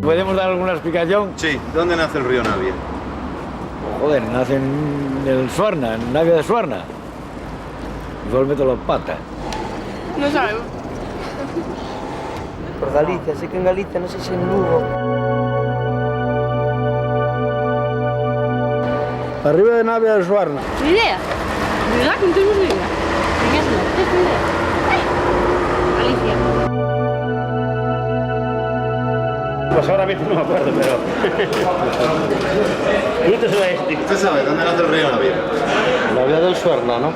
¿Podemos dar alguna explicación? Sí, ¿dónde nace el río Navia? Joder, nace en el Suarna, en Navia de Suarna. Igual meto las patas. No sabemos. Por Galicia, sé que en Galicia, no sé si en Lugo. Arriba de Navia de Suarna. Ni idea. ¿De verdad que no tenemos ni idea? Ni idea. Galicia. Pues ahora mismo no me acuerdo, pero... ¿Tú te sabes? ¿Usted sabe dónde nace el río Navia? Navia del Suarna, ¿no?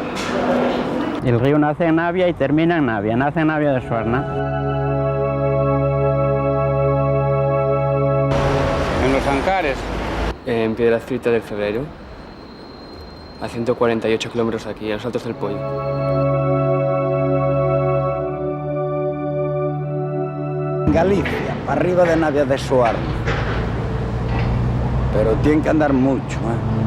El río nace en Navia y termina en Navia, nace en Navia de Suarna. En los Ancares, en Piedrafita del Febrero, a 148 kilómetros aquí, a los Altos del Pollo. Galicia, para arriba de Navia de Suarna. Pero tiene que andar mucho, ¿eh?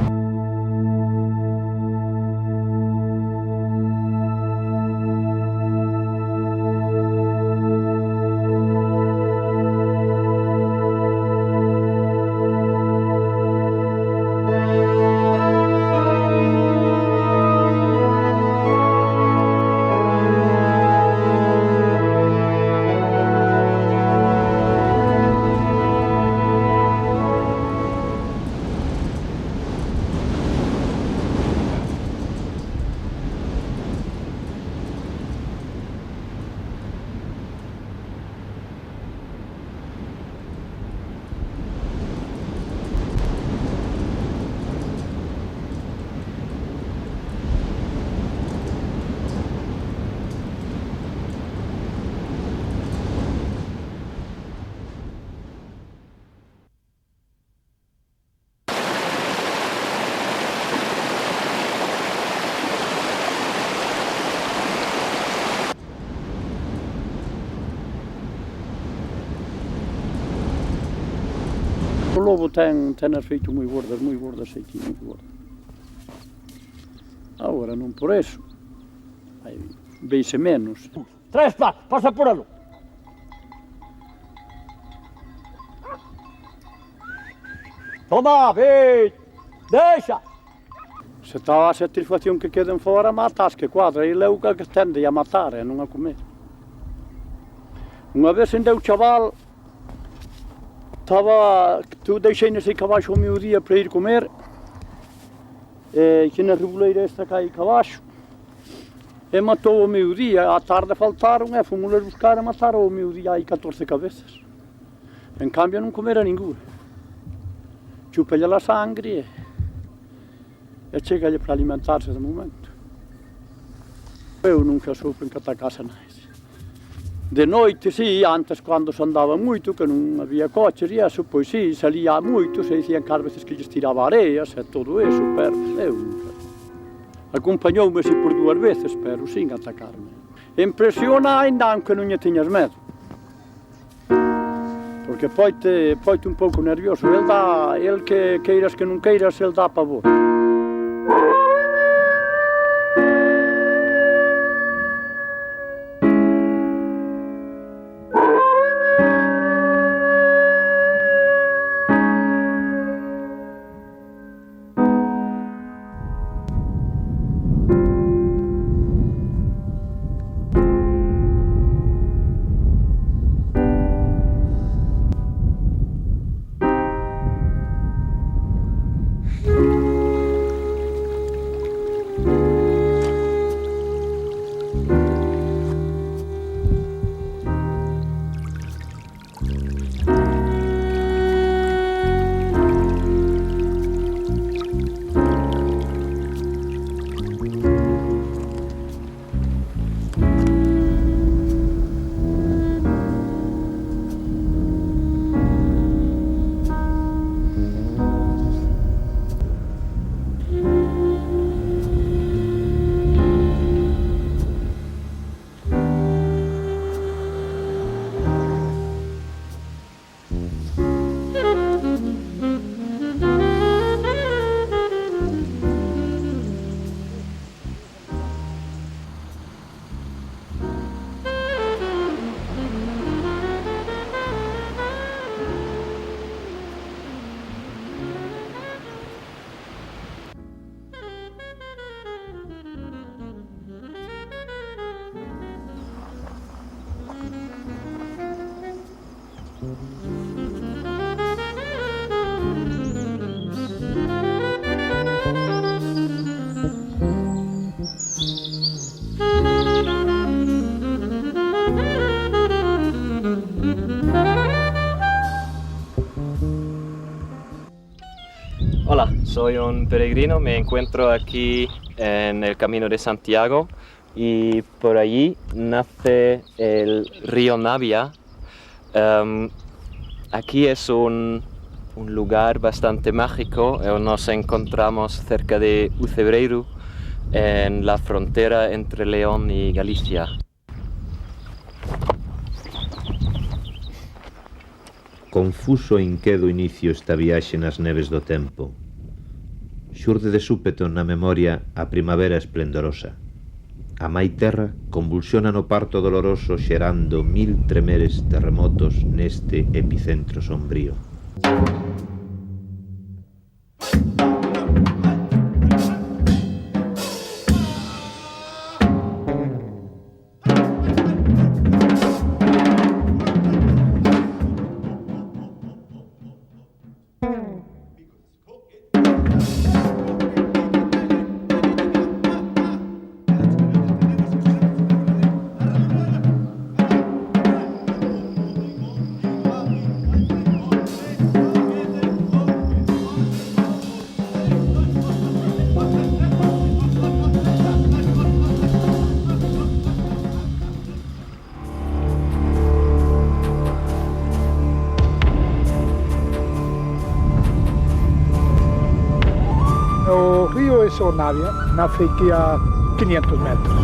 O lobo ten as feito moi gordas, aquí, moi gordas. Agora non por eso, veise menos. 3 pasos, pasa por algo. Toma, ve, deixa. Se está a satisfacción que queden fora, matas que cuadra, e leu que tende a matar e non a comer. Unha vez endeu chaval, tu deixei nese cabaixo ao meu día para ir comer, que na reboleira esta cai cabaixo, e matou o meu día. À tarde faltaron e fomos buscar e mataron o meu día aí 14 cabezas. En cambio non comera ninguna. Chúpalle a sangre e chegalle para alimentarse de momento. Eu nunca supe en que ata casa nais. De noite, sí, antes cando se andaba moito, que non había coches e eso, pois sí, salía moito, se dicían que ás veces que lles tiraba areas e todo eso, pero eu nunca. Acompañoume así por 2 veces, pero sin atacarme. Impresiona ainda aunque non lle tiñas medo. Porque poite un pouco nervioso, el que queiras que non queiras, el dá pavor. Hola, soy un peregrino, me encuentro aquí en el Camino de Santiago y por allí nace el río Navia. Aquí es un lugar bastante mágico, nos encontramos cerca de Ucebreiro, en la frontera entre León y Galicia. Confuso e inquedo inicio esta viaxe nas neves do tempo. Xurde de súpeto na memoria a primavera esplendorosa. A mai terra convulsiona no parto doloroso xerando 1000 tremeres terremotos neste epicentro sombrío. O río es o Navia, nace aquí a 500 metros.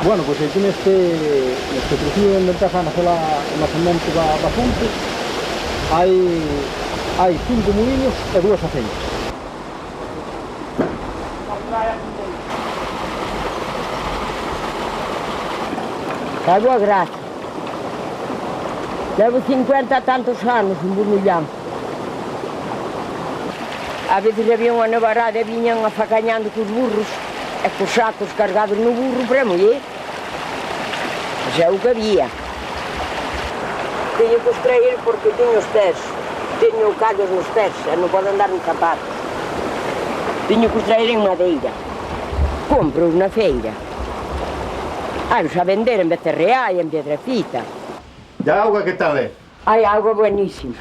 Bueno, pois aquí neste trocillo onde empeza a nacer o nacemento da fonte hai 5 molinos e 2 aceiras. É boa graça. Levo 50 e tantos anos en Burmullán. A veces había unha nevarada e viñan afacañando cos burros e cos sacos cargados no burro para moller. Mas é o que había. Teño que os traer porque teño os pés, teño callos nos pés e non podo andar en zapatos. Teño que os traer en madeira. Compro-os na feira. Hai-os a vender en Becerreá e en Piedrafita. ¿Y agua qué tal es? Hai agua buenísima.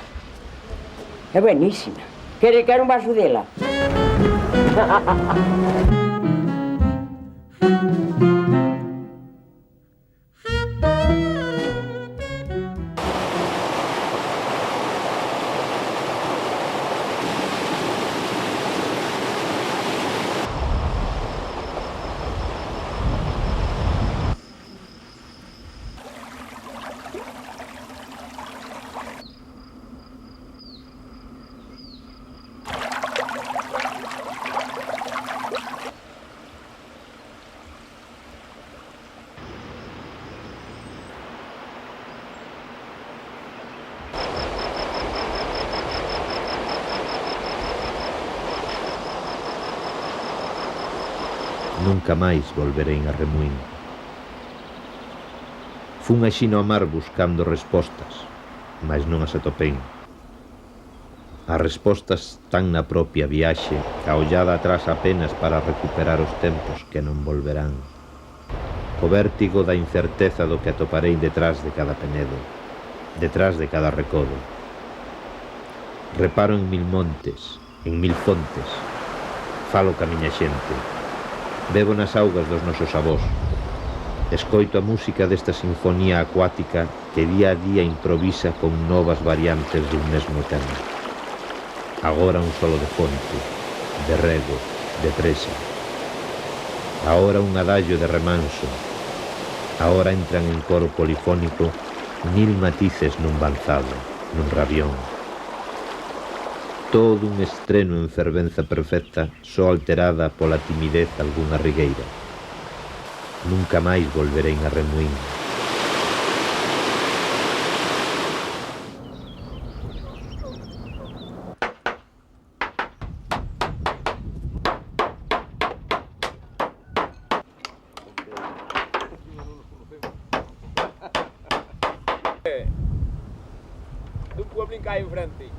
É buenísima. Quere un vaso dela? nunca máis volverein a Remuín. Fun axino ao mar buscando respostas, mas non as atopei. As respostas están na propia viaxe, a ollada atrás apenas para recuperar os tempos que non volverán. O vértigo da incerteza do que atoparei detrás de cada penedo, detrás de cada recodo. Reparo en mil montes, en mil fontes, falo ca miña xente, bebo nas augas dos nosos avós, escoito a música desta sinfonía acuática que día a día improvisa con novas variantes dun mesmo tema. Agora un solo de fonte, de rego, de presa. Agora un adagio de remanso. Agora entran en coro polifónico mil matices nun banzado, nun rabión. Todo un estreno en fervenza perfecta, só alterada pola timidez algunha rigueira. Nunca máis volverein a Remuín. Un pueblo que hay enfrente.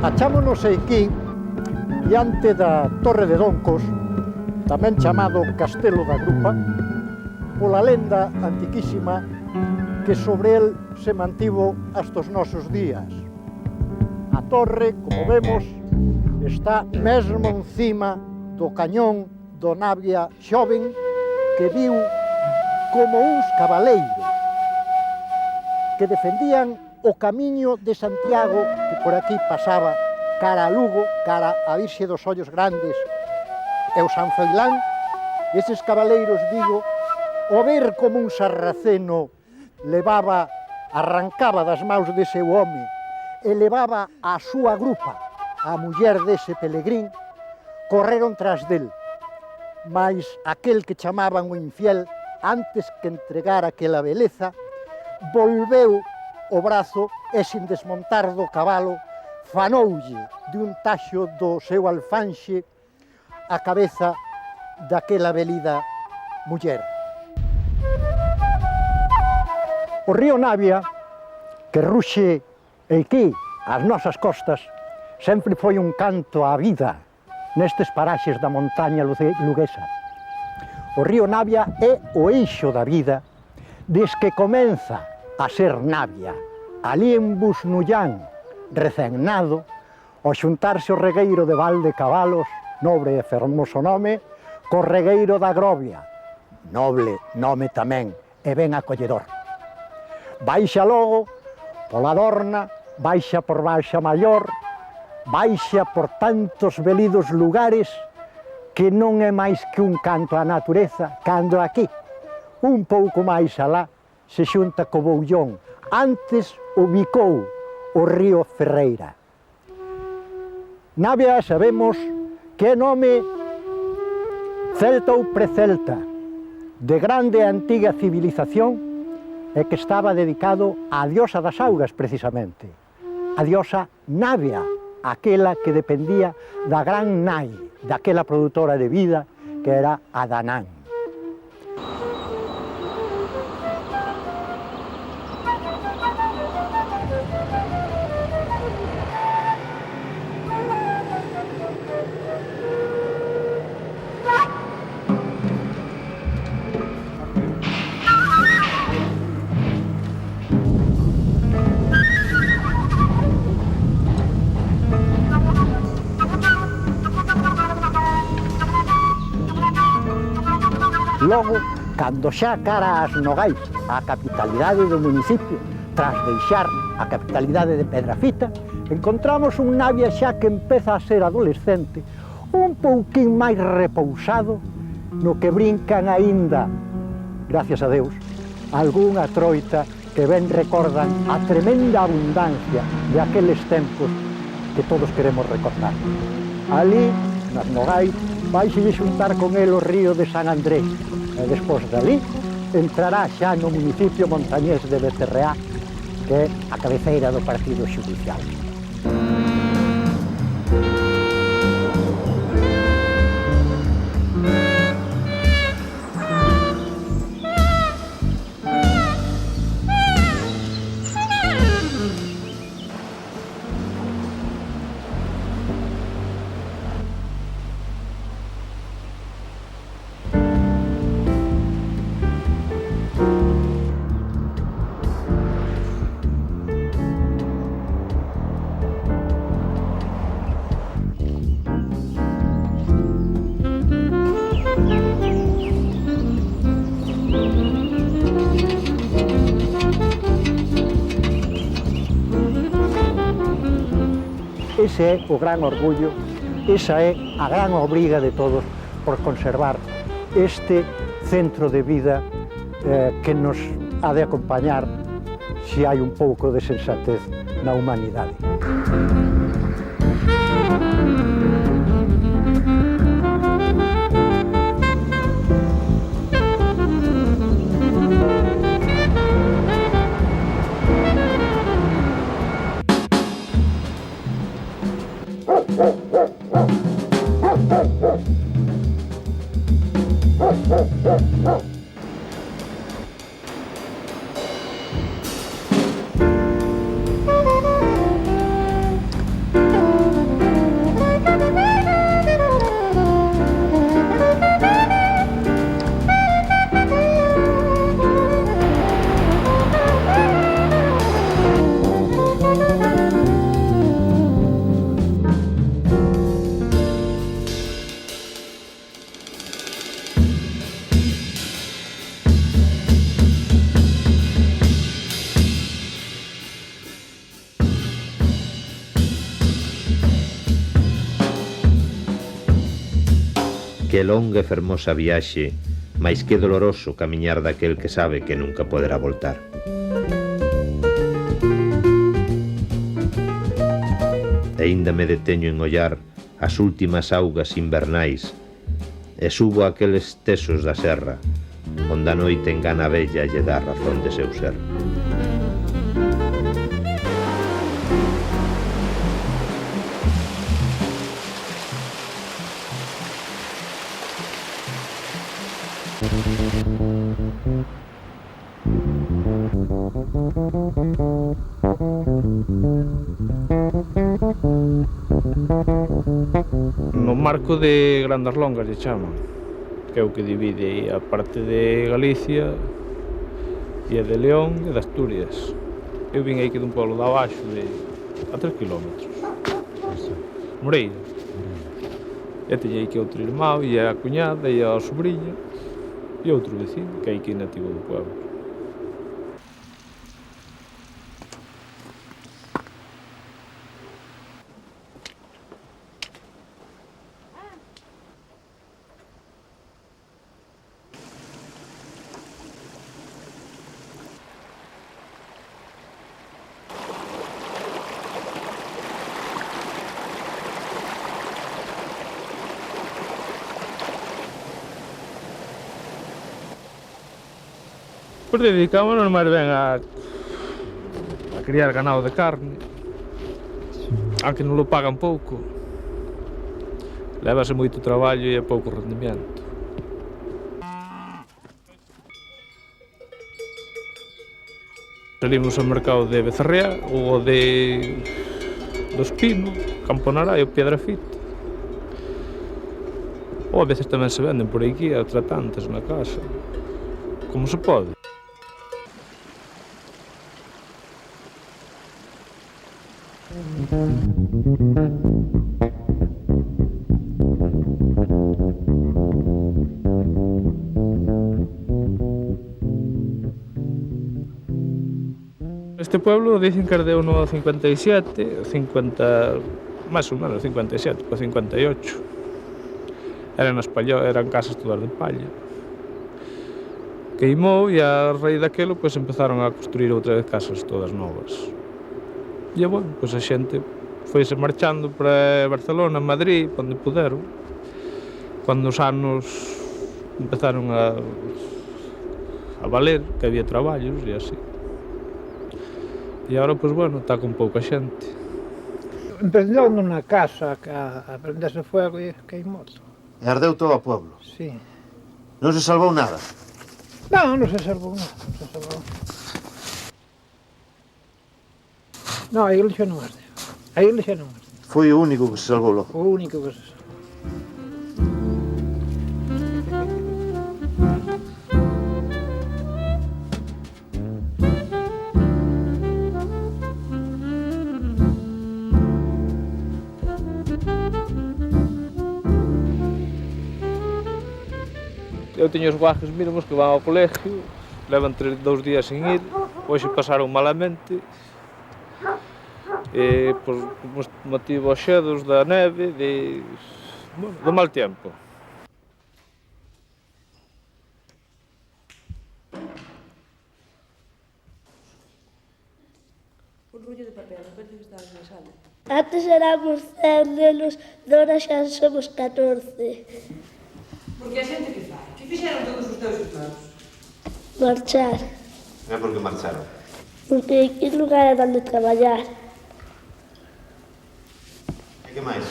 Achámonos aquí diante da Torre de Doncos, tamén chamado Castelo da Grupa, pola lenda antiquísima que sobre el se mantivo hasta os nosos días. A torre, como vemos, está mesmo encima do cañón do Navia xoven que viu como uns cabaleiros que defendían o camiño de Santiago que por aquí pasaba cara a Lugo, cara a Virxe dos Ollos Grandes e o San Froilán. Eses cabaleiros, digo, o ver como un sarraceno levaba, arrancaba das maus dese home e levaba a súa grupa, a muller dese pelegrín, correron tras del. Mas aquel que chamaban o infiel, antes que entregar aquela beleza, volveu o brazo e, sin desmontar do cabalo, fanoulle de un taxo do seu alfanxe a cabeza daquela velida muller. O río Navia, que ruxe aquí, ás nosas costas, sempre foi un canto á vida nestes paraxes da montaña luguesa. O río Navia é o eixo da vida desde que comeza a ser Navia, ali en Busnullán, recén nado, ao xuntarse o regueiro de Valde Cabalos, nobre e fermoso nome, co regueiro da Grovia, noble nome tamén e ben acolledor. Baixa logo pola Dorna, baixa por Baixa Maior, baixa por tantos velidos lugares que non é máis que un canto á natureza, cando aquí, un pouco máis alá, se xunta co Boullón, antes ubicou o río Ferreira. Navia sabemos que é nome celta ou precelta, de grande e antiga civilización e que estaba dedicado á diosa das augas, precisamente, a diosa Navia, aquela que dependía da gran nai, daquela produtora de vida que era a Danán. Logo, cando xa cara ás Nogais, a capitalidade do municipio, tras deixar a capitalidade de Pedrafita, encontramos un Navia xa que empeza a ser adolescente, un pouquín máis repousado, no que brincan aínda, gracias a Deus, algunha troita que ben recordan a tremenda abundancia de aqueles tempos que todos queremos recordar. Ali, nas Nogais, vaixelle xuntar con el o río de San Andrés, e despois dali entrará xa no municipio montañés de Becerreá, que é a cabeceira do partido xudicial. Ese é o gran orgullo, esa é a gran obriga de todos por conservar este centro de vida que nos ha de acompañar se hai un pouco de sensatez na humanidade. Que longa e fermosa viaxe, mais que doloroso camiñar daquel que sabe que nunca poderá voltar. E aínda me deteño en ollar as últimas augas invernais e subo aqueles tesos da serra, onde a noite engana a bella lle dá razón de seu ser. No marco de Grandes Longas lle chaman, que é o que divide a parte de Galicia e a de León e de Asturias. Eu vim aí que dun pueblo de abaixo de a 3 kilómetros. Moreira. E teñei que outro irmão e a cuñada e a sobrinha e outro vecino que é aquí nativo do pueblo. Pois dedicámonos máis ben a criar ganado de carne, aunque non lo pagan pouco. Lévase moito traballo e é pouco rendimento. Salimos ao mercado de Becerrea ou do Espino, Campo Narai ou Piedrafita. Ou a veces tamén se venden por aquí a tratantes na casa, como se pode. Este pueblo dicen que ardeu no 57, 50, máis ou menos 57, para 58. Eran casas todas de palla. Queimou e a raíz daquelo pois empezaron a construir outra vez casas todas novas. E bueno, pois a xente foise marchando para Barcelona, Madrid, onde puderon. Cando os anos empezaron a valer, que había traballos e así. E agora, pois, bueno, está con pouca xente. Empezou nunha casa que a prendese fuego e queimou. E ardeu todo o pueblo. Sí. Non se salvou nada. Non se salvou nada, non se salvou. Non, a iglesia non ardeu. A iglesia non ardeu. Foi o único que se salvou logo. O único que se salvou. Eu teño os guajes mínimos que van ao colegio, levan 2 días sin ir, hoxe pasaron malamente, por motivos xedos da neve, do mal tempo. Un rollo de papel, me parece que está na sala. Antes éramos 100 nenos, agora xa somos 14. Porque a xente que fai? Que fixeron todos os teus irmáns? Marchar, É porque marcharon. porque aquí non era onde traballar. E que máis?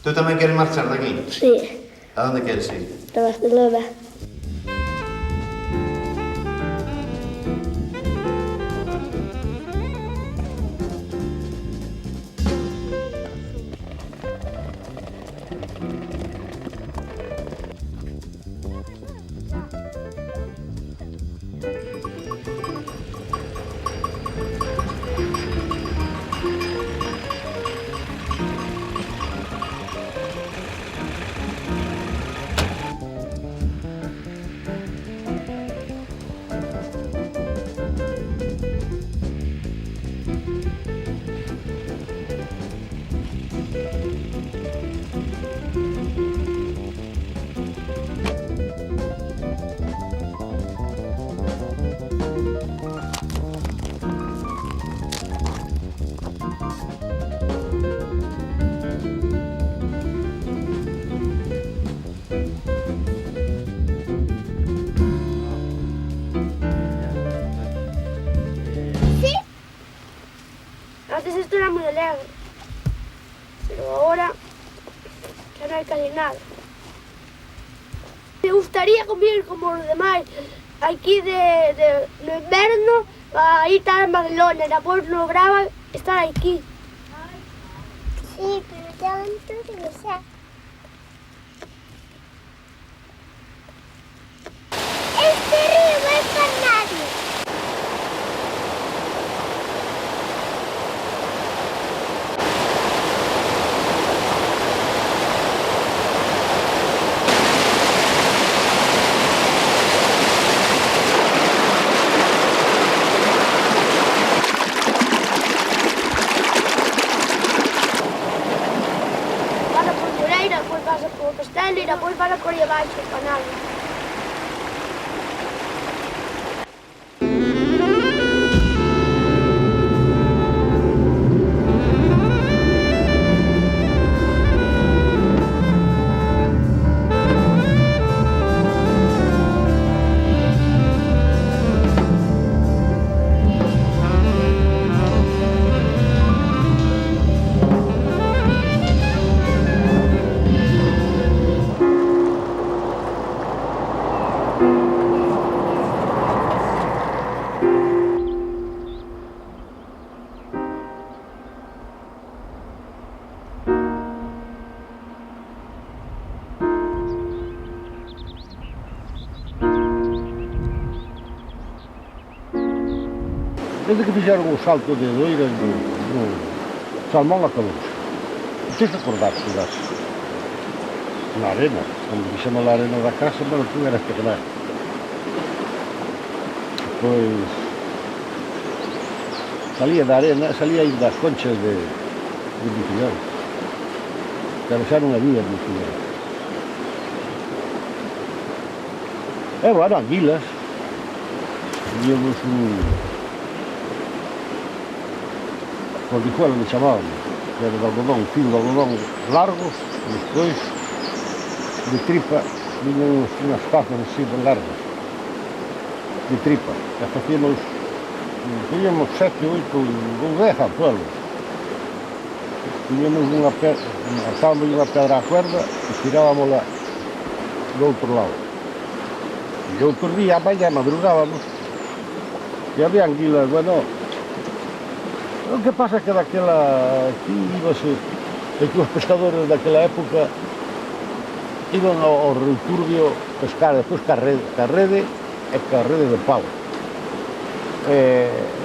Tú tamén queres marchar daqui? Sí, A onde queres ir? a Barcelona. Antes esto era muy alegre, pero ahora ya no hay casi nada. Me gustaría comer como los demás, aquí no inverno, a ir estar en Babilonia, después no graba estar aquí. Sí, pero ya dentro de misa. Este río no es para nadie. Desde que fixeron o salto de Doira, o salmón acabouse. Tens que acordarte na arena. Cando fixemos a arena da casa, bueno, tú eras pequenar. Pois salía da arena, salía aí das conchas de Bicillón. Pero xa non había Bicillón. E, bueno, anguilas. Víamos cordijuelo me chamaban, que era de algodón, filo de algodón largos, e despois de tripa, viñan unhas fazas así de largas, de tripa, e facíamos, teníamos 7, 8, ou 10 anzuelos. Tiñamos atábamos unha pedra á cuerda e tirábamosla do outro lado. E outro día, a mañá, madrugábamos, e había anguilas, bueno, o que pasa é que daquela, aquí íbase, é que os pescadores daquela época iban ao Río Turbio pescar, despois ca rede e ca rede de pau.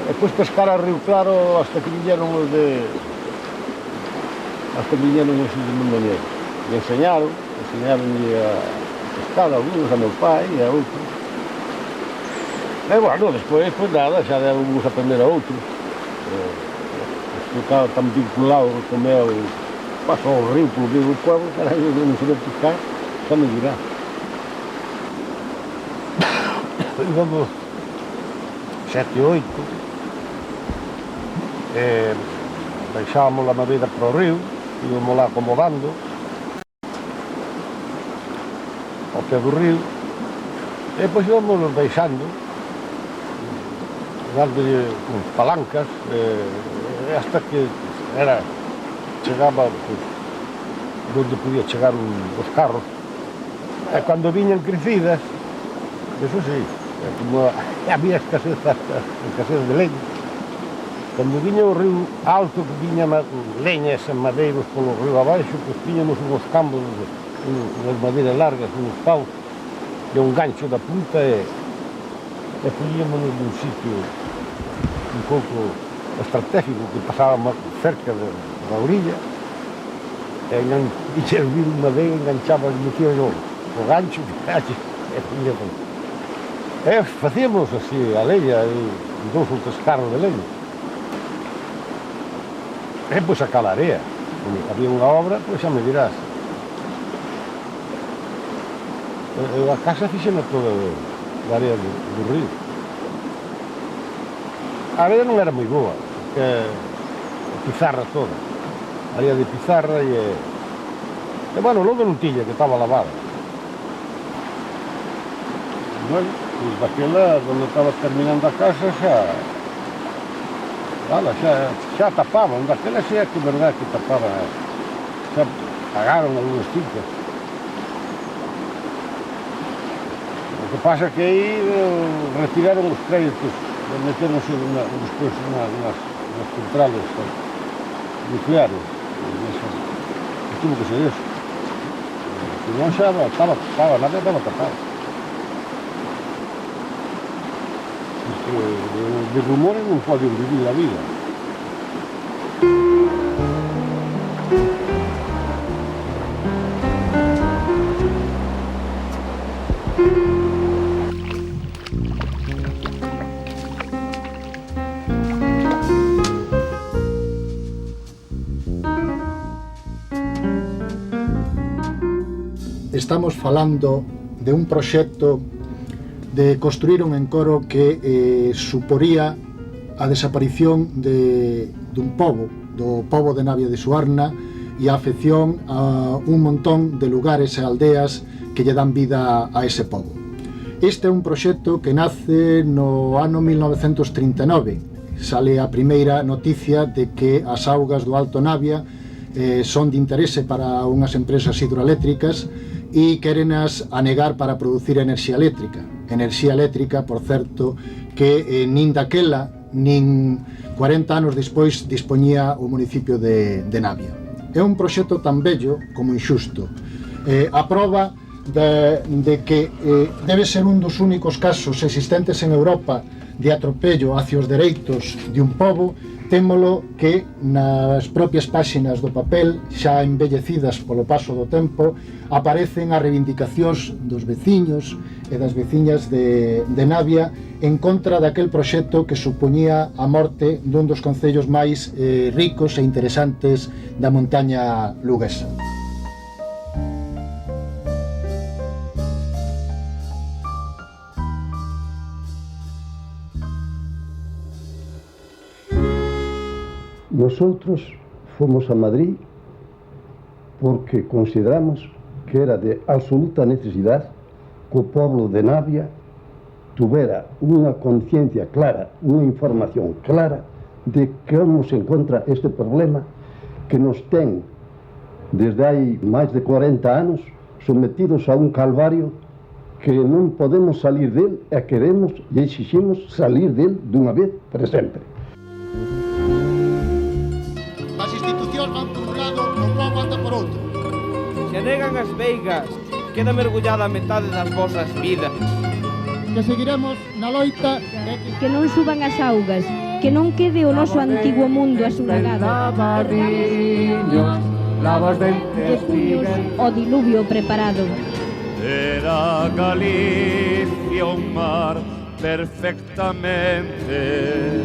Despois pescar a Río Claro hasta que viñeron os de Mondoñedo. E enseñaronlle a pescar a algunos, a meu pai e a outros. E, bueno, despois, pois nada, xa debemos aprender a outros. Estaba tan vinculado co meu paso ao río polo medio do pueblo, carai, non se debe pescar, xa me dirá. Íbamos 7, 8, baixábamos a madeira para o río, íbamos lá acomodando, ao pé do río, e depois íbamos baixando, dándolle palancas, hasta que chegaba onde podía chegar os carros. E cando viñan crecidas, eso sí, como había escasez de leña, cando viña o río alto, que viña leñas e madeiros polo río abaixo, pois tiñamos uns campos, unhas madeiras largas, uns paus, e un gancho da punta, e poñíamos nun sitio un pouco estratégico, que pasábamos cerca da orilla, e viña o vir madeira, enganchaba, metíamos o gancho, e poñíamos. E facíamos así a leña, e 2 ou 3 carros de leña. E pois a calarea, había unha obra, pois xa me dirás. A casa fixena toda da área do río. A área non era moi boa, porque a pizarra toda, a área de pizarra e bueno, logo non tiña, que estaba lavada. Bueno, pois daquela, cando estaba terminando a casa, xa tapaban, daquela xa é que verdade que tapaban, xa pagaron algúns tintas. O que pasa é que aí retiraron os créditos, metéronse despois nas centrales nucleares, e tuvo que ser eso. Se non xa estaba tapada, nada estaba tapada. De rumores non poden vivir a vida. Estamos falando de un proxecto de construir un encoro que suporía a desaparición dun pobo, do pobo de Navia de Suarna, e a afección a un montón de lugares e aldeas que lle dan vida a ese pobo. Este é un proxecto que nace no ano 1939. Sale a primeira noticia de que as augas do Alto Navia son de interese para unhas empresas hidroeléctricas e querenas anegar para producir enerxía eléctrica. Enerxía eléctrica, por certo, que nin daquela, nin 40 anos despois dispoñía o municipio de Navia. É un proxecto tan bello como inxusto. A proba de que debe ser un dos únicos casos existentes en Europa de atropello hacia os dereitos de un pobo, témolo que nas propias páxinas do papel, xa embellecidas polo paso do tempo, aparecen as reivindicacións dos veciños e das veciñas de Navia en contra daquel proxecto que supoñía a morte dun dos concellos máis ricos e interesantes da montaña luguesa. Nosotros fomos a Madrid porque consideramos que era de absoluta necesidade que o pueblo de Navia tuvera unha conciencia clara, unha información clara de como se encontra este problema que nos ten desde hai máis de 40 anos sometidos a un calvario que non podemos salir del e queremos e exiximos salir del dunha vez para sempre. As institucións van por un lado, o povo anda por outro. Se negan as veigas, queda mergullada a metade das vosas vidas. Que seguiremos na loita que non suban as augas, que non quede o noso antigo mundo asunagado. Que puños o diluvio preparado. Era Galicia un mar perfectamente.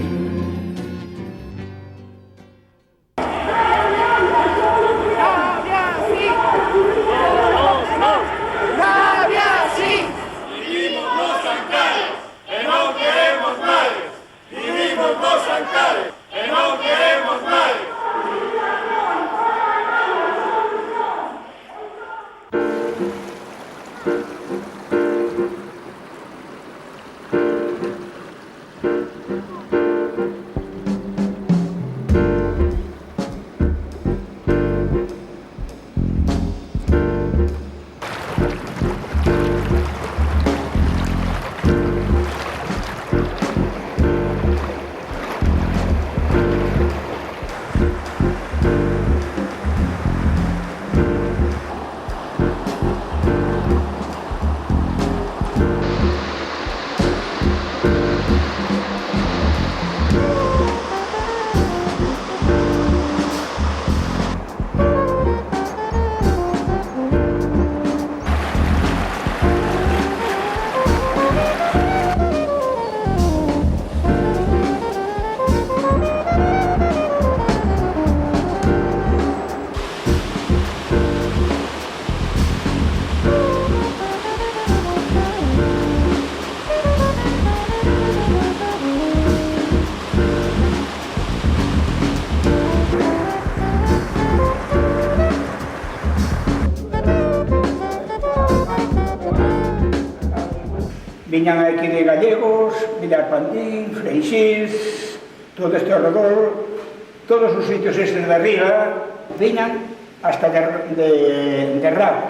Viñan aquí de gallegos, Villarpandín, Freixís, todo este arredor, todos os sitios estes de arriba, viñan hasta de Rao.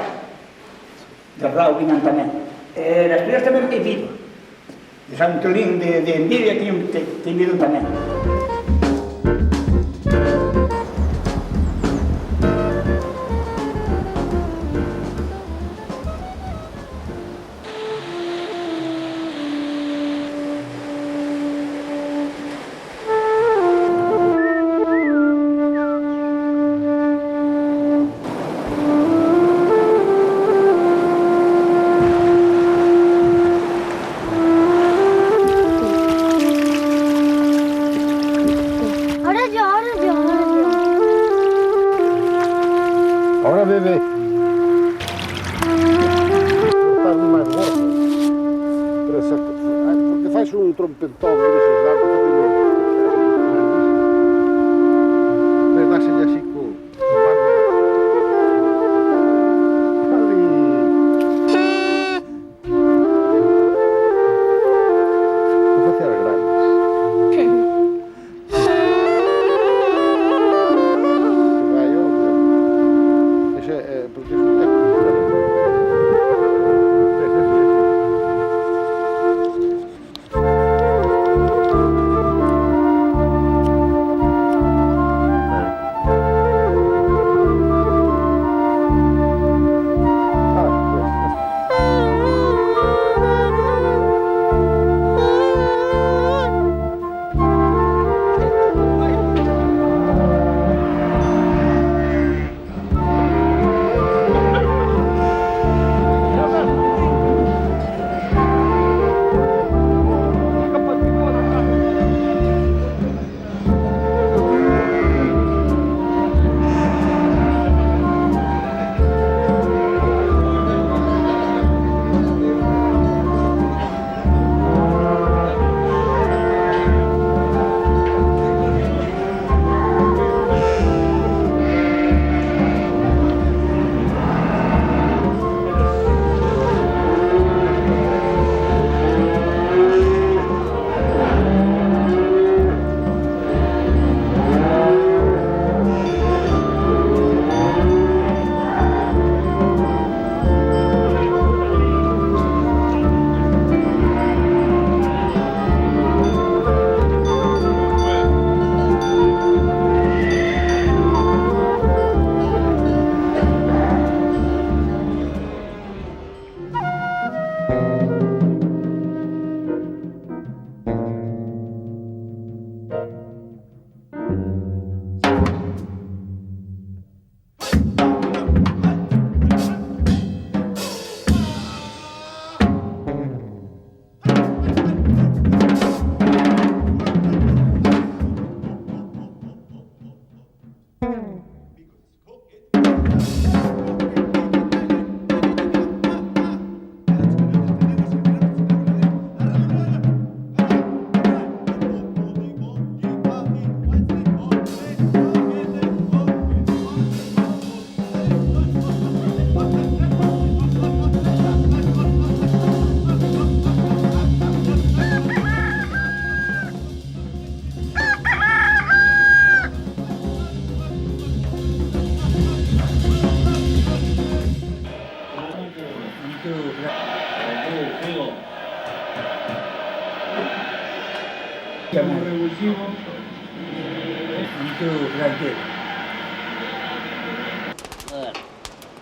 De Rao viñan tamén. As tuyas tamén ten vido. De Santolín, de Envidia, ten vido tamén. Ahora bebe. Estás máis gordo. Pero porque faz un trompetón deses dados. Mas dáselle así co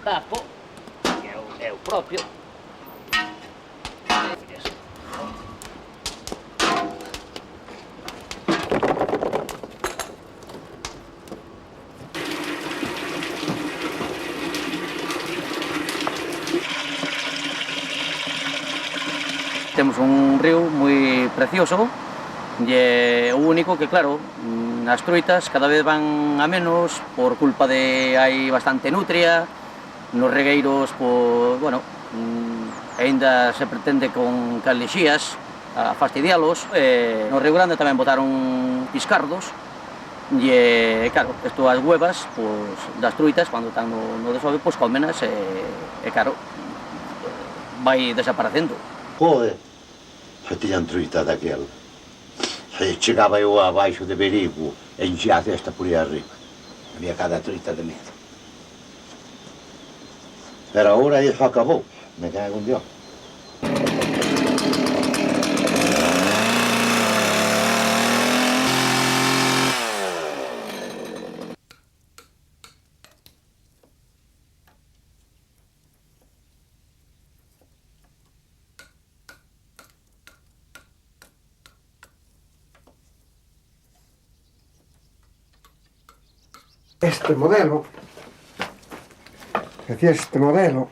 Capo, que é o propio. Temos un río moi precioso e o único que, claro, as truitas cada vez van a menos por culpa de hai bastante nutria, nos regueiros, pois, bueno, aínda se pretende con calexías a fastidialos, no Río Grande tamén botaron piscardos e, claro, isto as huevas pois, das truitas, cando están no desove, pois cómenas e, claro, vai desaparecendo. Joder, se tiñan truita daquel. Chegaba eu abaixo de Berigo e enxía a cesta por aí arriba. Había cada truita de medo. Pero agora iso acabou. Me cago en Dios. Este modelo, facía este modelo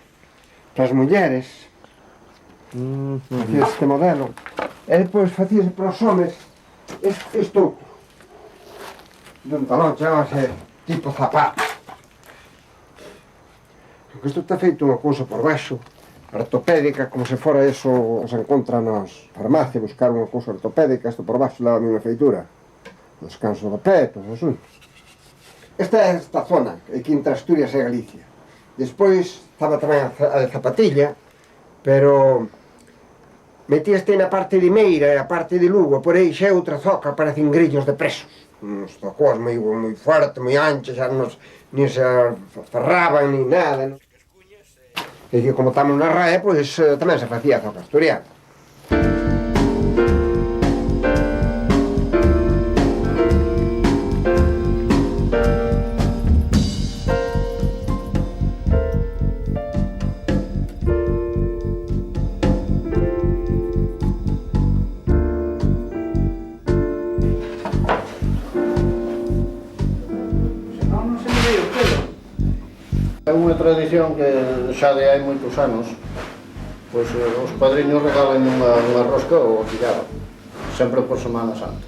para as mulleres, facía este modelo, e depois facíase para os homes isto dun talón, chamábase tipo zapato. Porque isto está feito unha cousa por baixo, ortopédica, como se fora eso se encontra nas farmacias, buscar unha cousa ortopédica, isto por baixo leva unha feitura, o descanso do pé, todo eso. Esta é esta zona, aquí entre Asturias e Galicia. Despois estaba tamén a de Zapatilla, pero metíaste na parte de Meira e a parte de Lugo, por aí xa é outra zoca, parecen grillos de presos. Uns zocós moi fortes, moi anchos, xa nin se ferraban, nin nada. E dicir, como estamos na RAE, pois tamén se facía a zoca asturiana. É unha tradición que xa de hai moitos anos, pois os padriños regalan unha rosca ou a fillada, sempre por Semana Santa.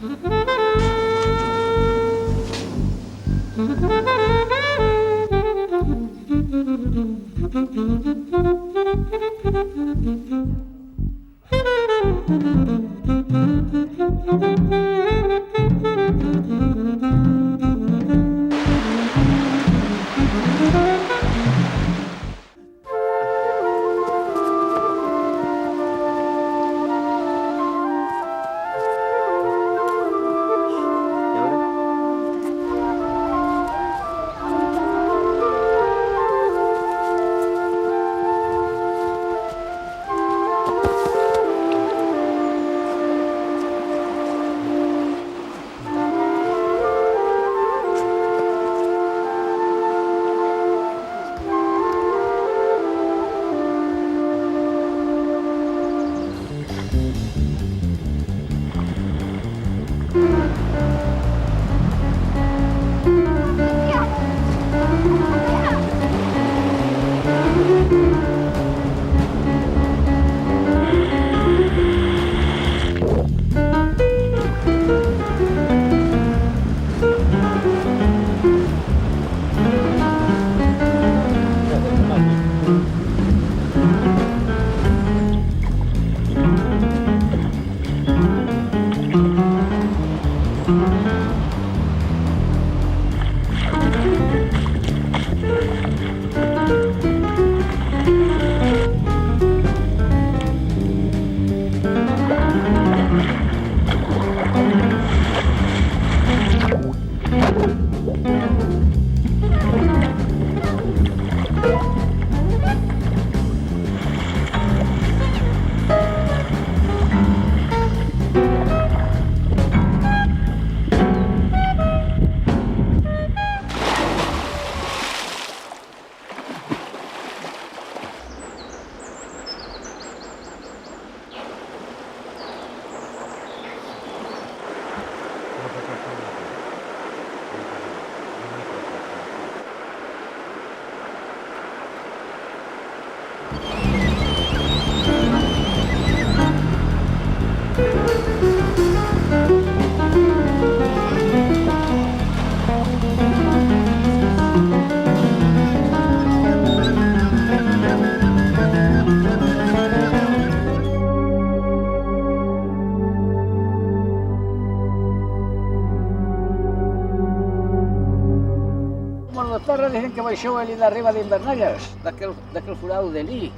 Dicen que baixou ali de arriba de Invernallas, daquel furado de ali.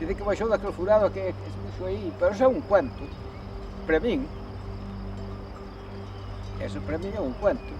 Dicen que baixou daquel furado que se puxo aí, pero eso é un cuento. Para min. Eso para min é un cuento.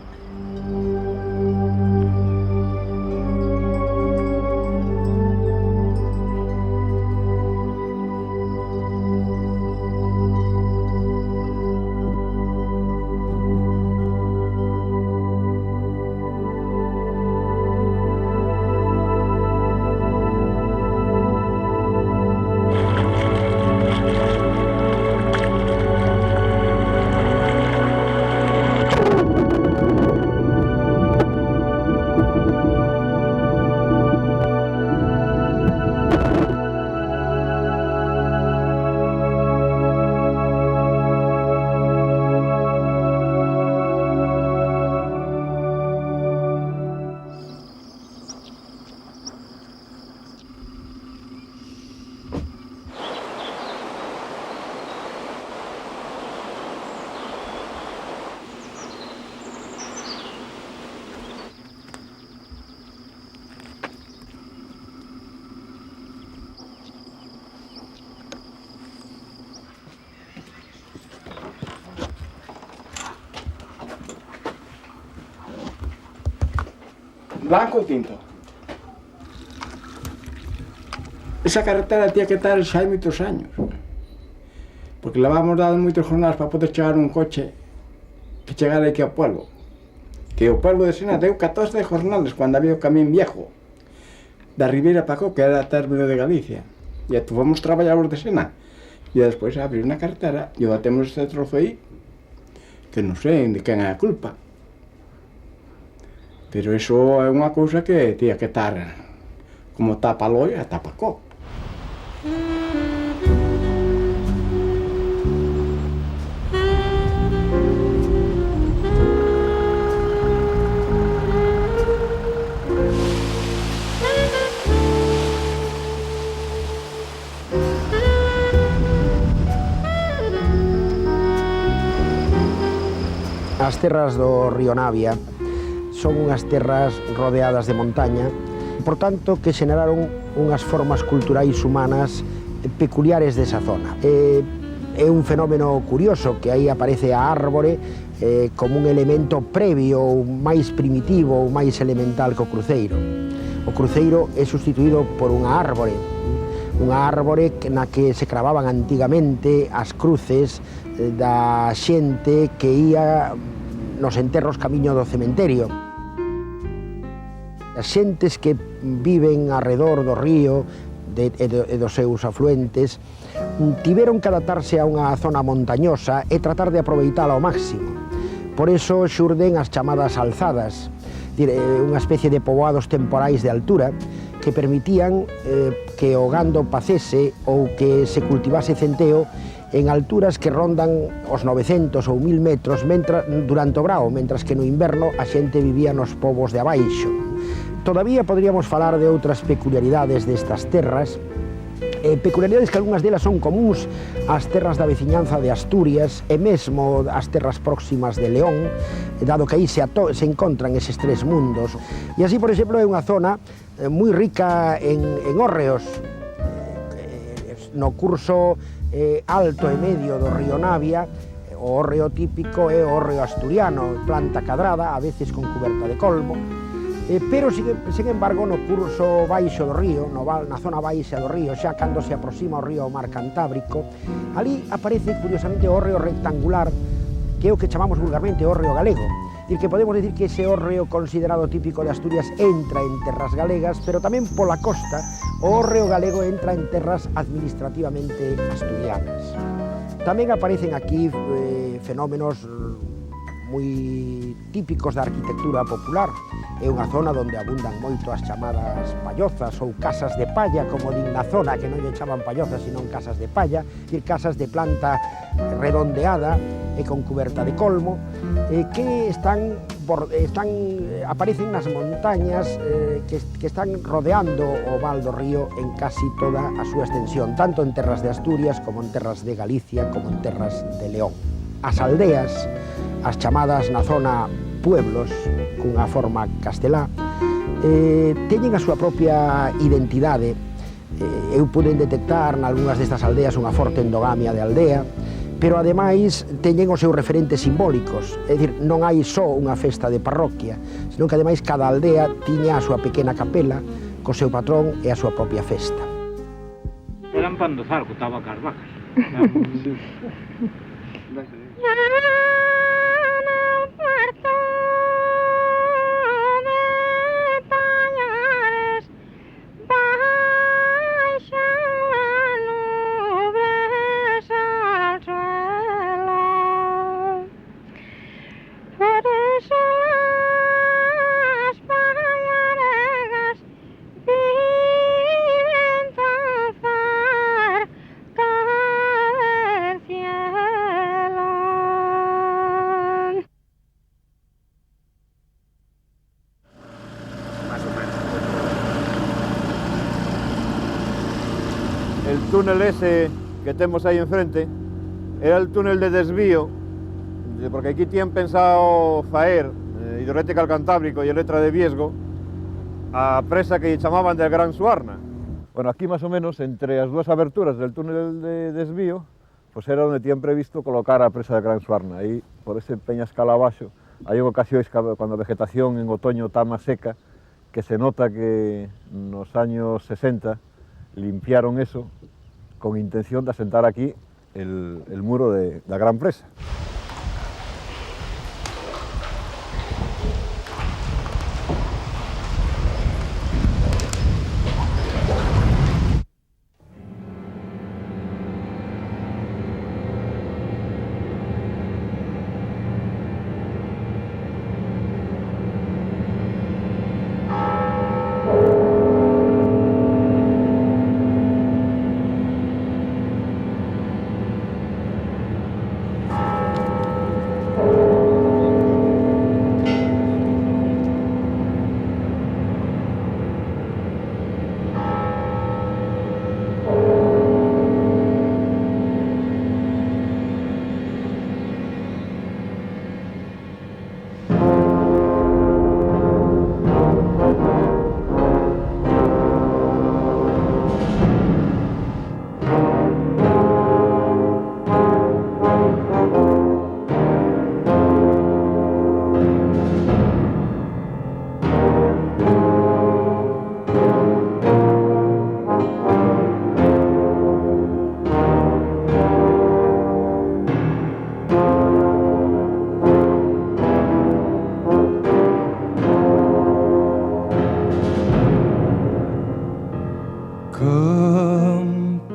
Blanco ou tinto? Esa carretera tía que estar xa hai moitos años, porque levamos dado moitos jornadas para poder chegar un coche que chegara aquí ao pueblo. Que o pueblo de Sena deu 14 jornadas cando había o camín viejo da Ribeira para acá, que era término de Galicia, e fomos traballadores de Sena, e despois abriu unha carretera e batemos este trozo aí que non sei de quen é a culpa. Pero iso é unha cousa que tía que estar como tapa loia, tapa co. As terras do río Navia son unhas terras rodeadas de montaña, por tanto que xeneraron unhas formas culturais humanas peculiares desa zona. É un fenómeno curioso que aí aparece a árbore como un elemento previo ou máis primitivo ou máis elemental que o cruceiro. O cruceiro é sustituído por unha árbore na que se cravaban antigamente as cruces da xente que ia nos enterros camiño do cementerio. As xentes que viven arredor do río e dos seus afluentes tiveron que adaptarse a unha zona montañosa e tratar de aproveitala ao máximo. Por iso xurden as chamadas alzadas, unha especie de poboados temporais de altura que permitían que o gando pacese ou que se cultivase centeo en alturas que rondan os 900 ou 1000 metros durante o brao, mentras que no inverno a xente vivía nos pobos de abaixo. Todavía podríamos falar de outras peculiaridades destas terras, peculiaridades que algunhas delas son comuns ás terras da veciñanza de Asturias e mesmo ás terras próximas de León, dado que aí se encontran eses tres mundos. E así, por exemplo, é unha zona moi rica en hórreos. No curso alto e medio do río Navia, o hórreo típico é o hórreo asturiano, planta cadrada, a veces con cuberta de colmo, pero, sin embargo, no curso baixo do río, na zona baixa do río, xa cando se aproxima ao río ao mar Cantábrico, ali aparece, curiosamente, o hórreo rectangular, que é o que chamamos vulgarmente hórreo galego. Dicir que podemos dicir que ese hórreo considerado típico de Asturias entra en terras galegas, pero tamén pola costa o hórreo galego entra en terras administrativamente asturianas. Tamén aparecen aquí fenómenos moi típicos da arquitectura popular. É unha zona onde abundan moito as chamadas pallozas ou casas de palla, como din na zona, que non lle chaman pallozas, sino casas de palla, e casas de planta redondeada e con cuberta de colmo, que aparecen nas montañas que están rodeando o Val do Río en casi toda a súa extensión, tanto en terras de Asturias como en terras de Galicia como en terras de León. As aldeas, as chamadas na zona pueblos, cunha forma castelá, teñen a súa propia identidade. Eu pude detectar nalgúnas destas aldeas unha forte endogamia de aldea, pero ademais teñen os seus referentes simbólicos, é dicir, non hai só unha festa de parroquia, senón que ademais cada aldea tiña a súa pequena capela, co seu patrón e a súa propia festa. Eran pan do Zarco, estaba cas vacas. El túnel ese que temos aí enfrente era el túnel de desvío, porque aquí tienen pensado faer hidroeléctrica al Cantábrico e Letra de Viesgo a presa que chamaban del Gran Suarna. Bueno, aquí máis ou menos, entre as dúas aberturas del túnel de desvío, pues era onde tienen previsto colocar a presa del Gran Suarna. Aí, por ese peñascal abaixo, hai ocasións cando a vegetación en otoño está máis seca, que se nota que nos años 60 limpiaron eso con intención de asentar aquí el muro de la gran presa.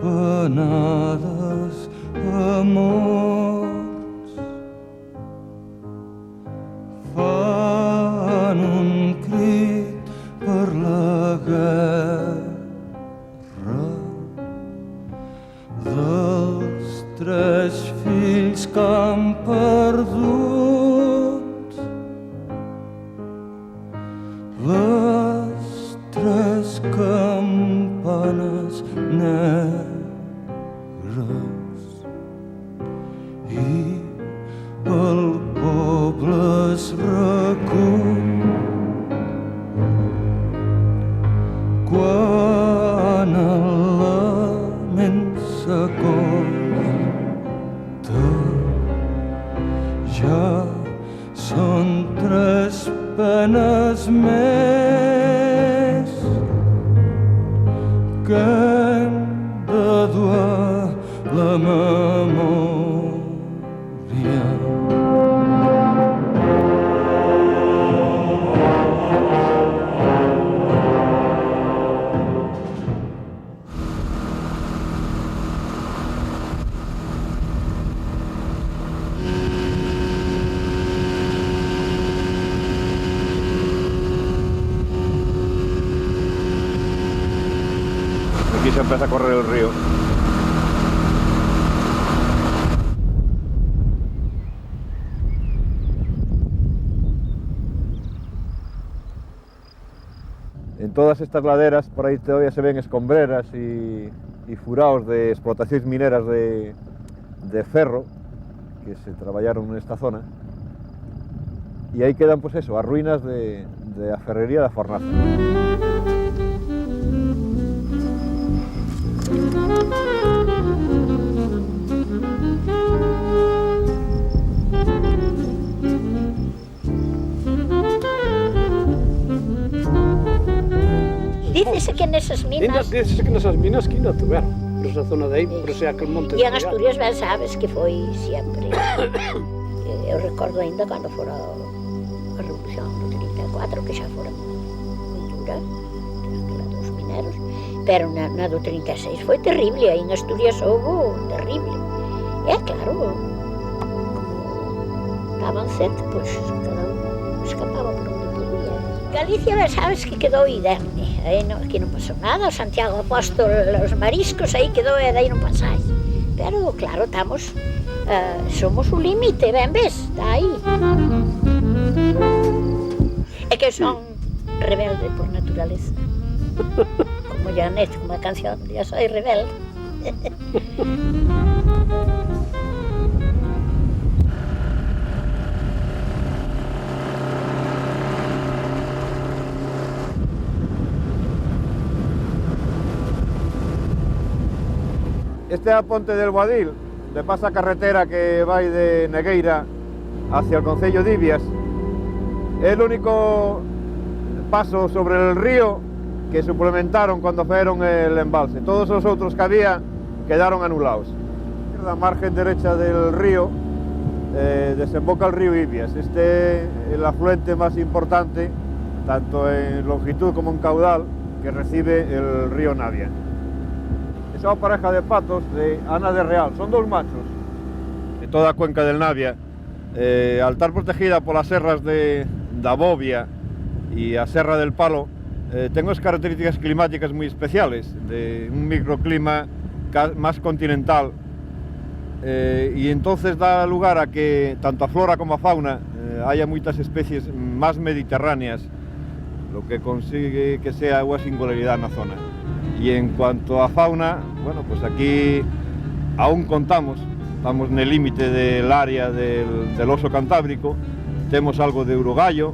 Campanadas, amors, fan un crit per la guerra dels tres fills que han perdut les tres campanes negres i el poble es recull quan el lament s'acosta. Ja són tres penes més que hem de dur a la memòria. empeza a correr el río. En todas estas laderas, por aí todavía se ven escombreras e furaos de explotacións mineras de ferro que se traballaron nesta zona. E aí quedan, pois eso, as ruínas de a ferrería da Fornaza. Dícese que nesas minas... Dícese que nesas minas que ainda tuveron, por esa zona de aí, por ese aquel monte... E en Asturias ben sabes que foi sempre. Eu recordo ainda cando fora a Revolución do 34, que xa fora moi dura, aquela dos mineros, pero na do 36 foi terrible, aí en Asturias houve terrible. E claro, como daban sete, pois cada un escapaba por onde podía. Galicia, ben sabes que quedou iderne. Aquí non pasou nada, o Santiago Apóstol, os mariscos, aí quedou e daí non pasáis. Pero, claro, estamos, somos o límite, ben ves, está aí. É que son rebelde por naturaleza. Como Janet, como a canción, yo soy rebelde. Este é a ponte del Boadil, de pasa a carretera que vai de Negueira hacia el concello de Ibias. É o único paso sobre el río que suplementaron cando feron el embalse. Todos os outros que había quedaron anulados. A margen derecha del río desemboca el río Ibias. Este é el afluente máis importante, tanto en longitud como en caudal, que recibe el río Navia. Esa pareja de patos de Ana de Real, son dos machos de toda a cuenca del Navia, al estar protegida polas serras da Bobia e a Serra del Palo, ten as características climáticas moi especiales, de un microclima máis continental, e entonces dá lugar a que tanto a flora como a fauna haya moitas especies máis mediterráneas, lo que consigue que sea unha singularidade na zona. E en cuanto a fauna, bueno, pues aquí aún contamos, estamos en el límite del área del oso cantábrico, temos algo de urogallo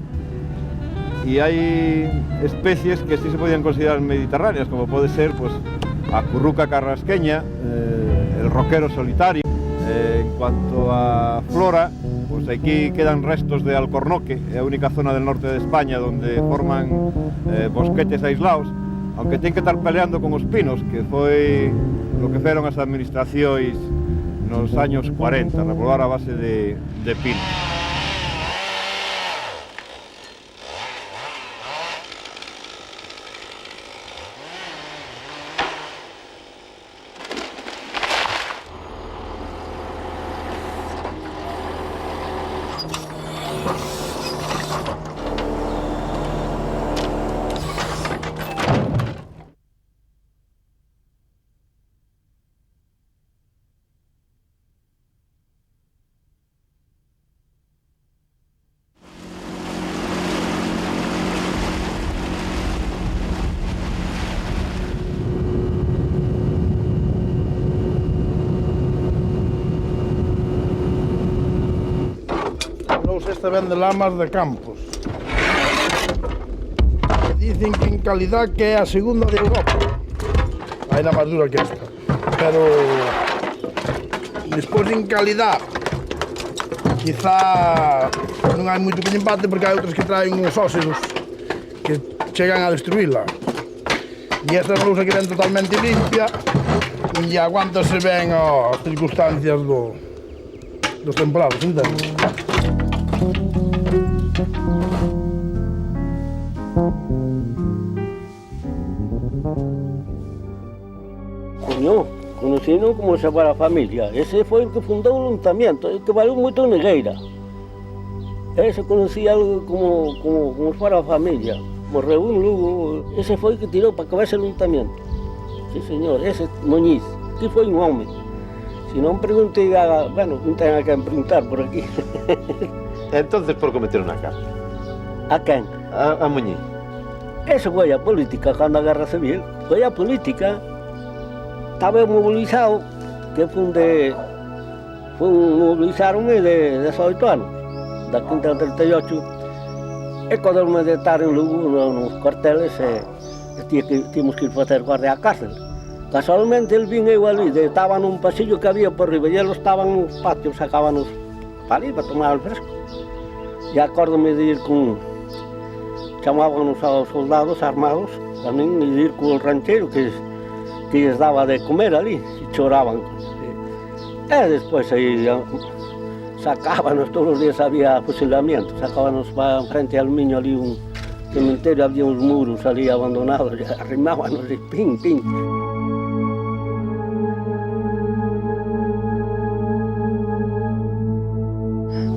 e hai especies que sí se podían considerar mediterráneas, como pode ser pues, a curruca carrasqueña, el roquero solitario. En cuanto a flora, pues aquí quedan restos de alcornoque, é a única zona del norte de España donde forman bosquetes aislados, aunque ten que estar peleando con os pinos, que foi lo que feron as administracións nos años 40, repoblar a base de pinos. Esta vende lamas de Campos. Dicen que en calidad que é a segunda de Europa. Hai na máis dura que esta. Pero despois en calidad quizá non hai moito que empate porque hai outras que traen uns óxidos que chegan a destruíla. E esta lousa que ven totalmente limpia e aguántase ben as circunstancias dos temporadas, entendes? Conocino como se para a familia. Ese foi o que fundou o Ayuntamiento, que valeu moito en Negueira. Ese conocía algo como se para a familia. Morreu en Lugo, ese foi o que tirou para acabarse o Ayuntamiento. sí señor, ese Muñiz, que foi un home. Se non preguntei a... Bueno, non ten a quen preguntar por aquí. Entonces, por que meteron na cárcel? A quen? A Muñiz. Eso foi a política, cando a Guerra Civil. Foi a política. Estaba mobilizado, que mobilizaronme de 18 anos, da quinta ao 38. E cando me detaron nos cuarteles, tínhamos que ir facer guardia á cárcel. Casualmente el vin eu ali, estaba nun pasillo que había por riba, e eles estaban nos patios, sacábanos para ali, para tomar el fresco. E acórdome de ir con... chamábanos aos soldados armados, tamén, e de ir con o rancheiro que lles daba de comer ali, e choraban. E despois aí sacábanos, todos os días había fusilamiento, sacábanos para frente al Miño ali un cementerio, había uns muros ali abandonados, e arrimábanos e pin, pin.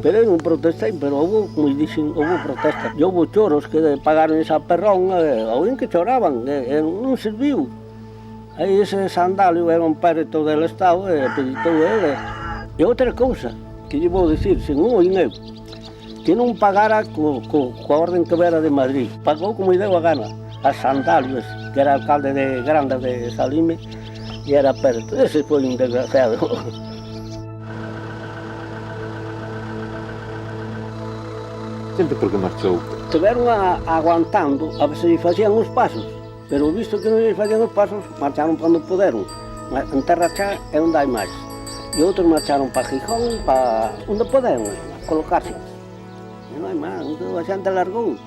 Pero eu non protestei, pero houve, como dixen, houve protestas. E houve choros que pagaron esa perrón, oín que choraban, non serviu. Aí ese sandalio era un périto del Estado, e peditou ele. E outra cousa, que lle vou dicir, sen un oín eu, que non pagara coa orden que vera de Madrid. Pagou como lle deu a gana, a Sandalio, que era alcalde de Grande de Salime, e era périto. Ese foi un desgraciado. Sempre porque marchou. Estiveron aguantando a ver se lle facían os pasos, pero visto que non lle facían os pasos, marcharon cando puderon. En Terra Chá é onde hai máis. E outros marcharon para Gijón, para onde puderon colocarse. E non hai máis, a xente largou.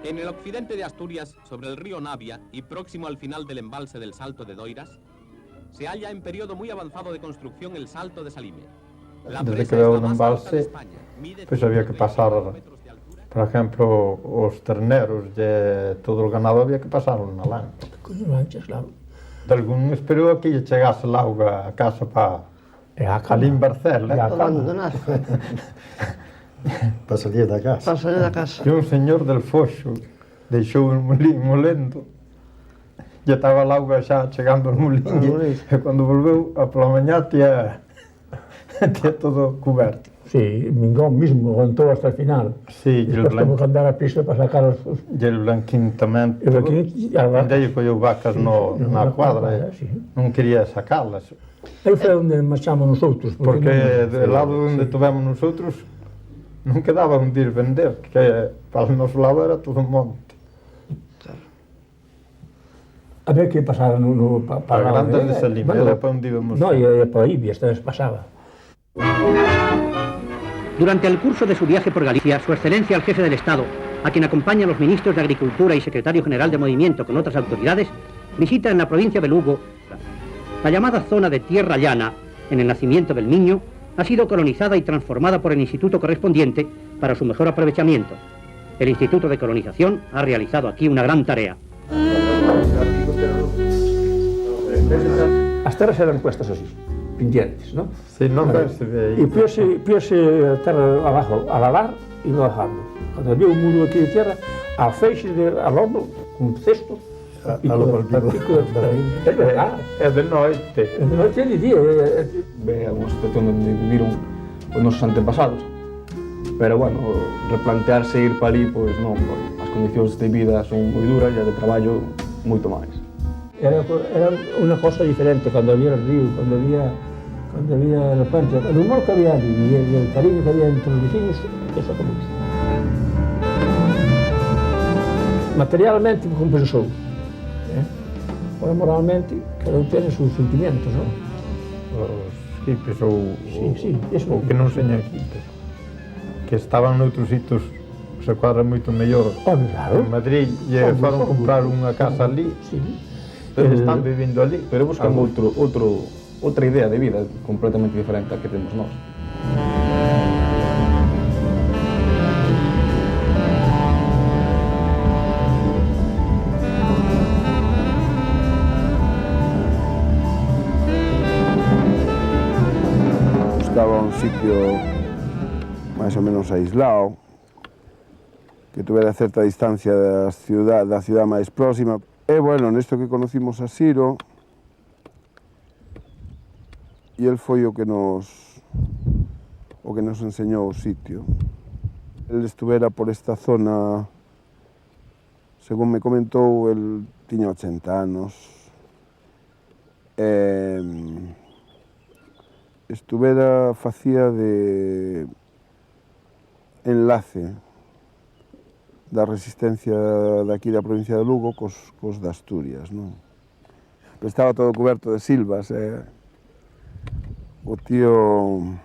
En el occidente de Asturias, sobre el río Navia y próximo al final del embalse del Salto de Doiras, se halla en periodo muy avanzado de construcción el Salto de Salime. Desde que veo un embalse, pues había que pasar, por ejemplo, os terneros de todo o ganado había que pasarlo na lancha. Con lanchas, claro. De algún esperou a que lle chegase el auga a casa para Limbarcel. Para salir da casa. Para salir da casa. E un señor del Foxo deixou un molín molendo e estaba a auga xa chegando ao molín e cando volveu a pola mañá tía todo coberto. Sí, Mingón mismo aguantou hasta o final. Sí, despois temos que andar a pista para sacar os... E el Blanquín tamén, ainda lle colleu vacas na cuadra, non quería sacalas. Aí foi onde marchamos nosotros. Porque do lado onde tovemos nosotros non quedaba onde ir vender, que para o noso lado era todo monte. A ver que pasaba para Grandes de Salime, era para onde íbamos. No, e para Ibia, esta vez pasaba. Durante el curso de su viaje por Galicia, Su Excelencia el Jefe del Estado, a quien acompañan los ministros de Agricultura y Secretario General de Movimiento con otras autoridades, visita en la provincia de Lugo la llamada zona de Tierra Llana, en el nacimiento del Miño, ha sido colonizada y transformada por el instituto correspondiente para su mejor aprovechamiento. El Instituto de Colonización ha realizado aquí una gran tarea. As terras eran cuestas así, pendientes, ¿no? Sí, non se ve aí. E píase a terra abajo, a lavar e iba bajando. Cando había un muro aquí de tierra, a feixe de alomo, un cesto, a lo palpico. É verdad. É de noite. É de noite e de día. Ve a unha situación onde viviron os nosos antepasados. Pero, bueno, replantearse ir para ali, pois non, as condicións de vida son moi duras e de traballo moito máis. Era unha cosa diferente cando había el río, cando había el puente. El humor que había ali e el cariño que había entre os vecinos, eso como que... Materialmente compensou. Ahora, moralmente, cada un tiene sus sentimientos, ¿no? Os hippies ou que non señan hippies, que estaban noutros sitios se cuadra moito mellor. Claro. En Madrid lle foron comprar unha casa ali, pero están vivindo ali. Pero buscando outra idea de vida completamente diferente a que temos nós. sitio máis ou menos aislado, que tuvera certa distancia da cidade máis próxima. E, bueno, nesto que conocimos a Siro, e el foi o que nos enseñou o sitio. El estuvera por esta zona, según me comentou, el tiña 80 anos. Estuvera, facía de enlace da resistencia daqui da provincia de Lugo cos de Asturias, non? Pero estaba todo coberto de silvas, o tío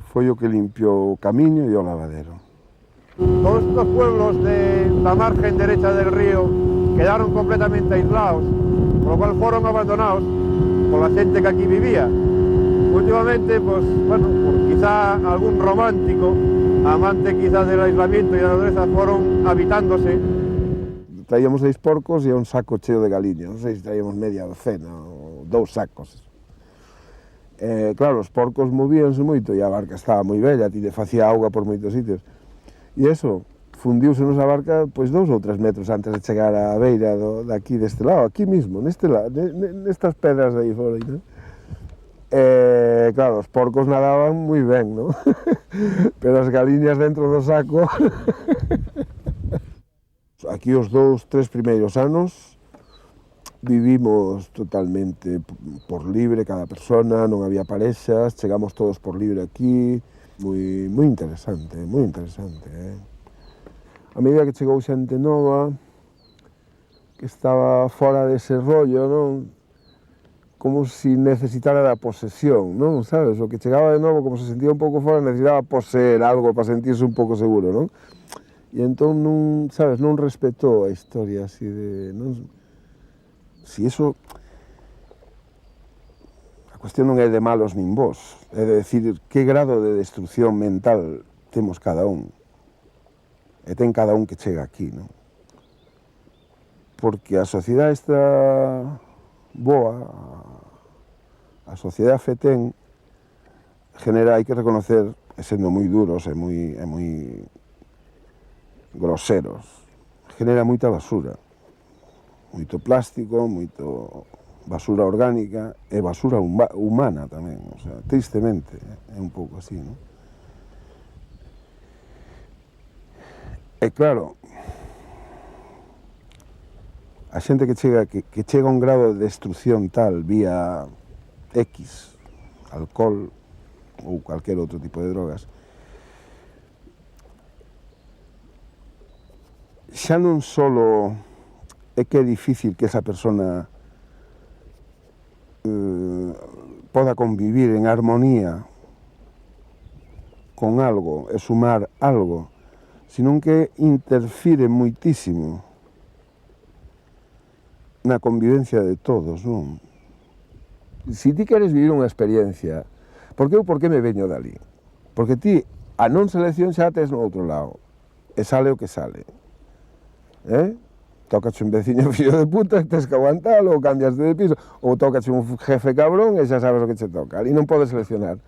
foi o que limpiou o camiño e o lavadero. Todos estos pueblos de la margen derecha del río quedaron completamente aislados, por lo cual fueron abandonados por la gente que aquí vivía. Últimamente, pues, bueno, por quizá algún romántico, amante quizás del aislamiento y de la naturaleza, fueron habitándose. Traíamos 6 porcos e un saco cheo de galiña, non sei se traíamos media docena ou 2 sacos. Claro, os porcos movíanse moito e a barca estaba moi bella, ti facía auga por moitos sitios. E eso, fundiuse nosa barca pois 2 ou 3 metros antes de chegar á beira daqui deste lado, aquí mismo, neste lado, nestas pedras de aí fora. Claro, os porcos nadaban moi ben, non? Pero as galiñas dentro do saco... Aquí os 2-3 primeiros anos vivimos totalmente por libre, cada persona, non había parexas, chegamos todos por libre aquí, moi interesante, moi interesante. A medida que chegou xente nova, que estaba fora dese rollo, non? Como si necesitara da posesión, non? Sabes? O que chegaba de novo, como se sentía un pouco fora, necesitaba poseer algo para sentirse un pouco seguro, non? E entón non, sabes, non respetou a historia así de... Non, si eso... A cuestión non é de malos nin bons, é de decir que grado de destrucción mental temos cada un. E ten cada un que chega aquí, non? Porque a sociedade está boa, a sociedade fetén genera, hai que reconocer, sendo moi duros e moi groseros, genera moita basura, moito plástico, moito basura orgánica e basura humana tamén, o sea, tristemente, é un pouco así, non? E claro, a xente que chega a un grado de destrucción tal vía X, alcohol ou cualquier outro tipo de drogas, xa non solo é que é difícil que esa persona poda convivir en armonía con algo e sumar algo, sino que interfire moitísimo na convivencia de todos, non? Si ti queres vivir unha experiencia, por que me veño dali? Porque ti a non selección xa tes no outro lado, e sale o que sale. Tócache un veciño fillo de puta e tes que aguantalo, ou cambias de piso, ou tócache un jefe cabrón e xa sabes o que che toca, e non podes seleccionar.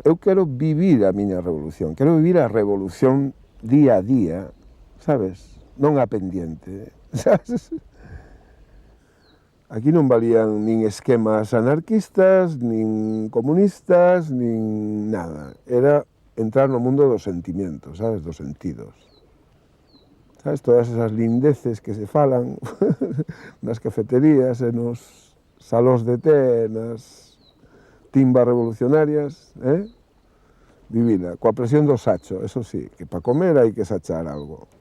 Eu quero vivir a miña revolución, quero vivir a revolución día a día, sabes? Non a pendiente, sabes? Aquí non valían nin esquemas anarquistas, nin comunistas, nin nada. Era entrar no mundo dos sentimientos, sabes? Dos sentidos. Sabes, todas esas lindeces que se falan nas cafeterías e nos salóns de té, nas timbas revolucionarias, vivila, coa presión do sacho, eso sí, que para comer hai que sachar algo.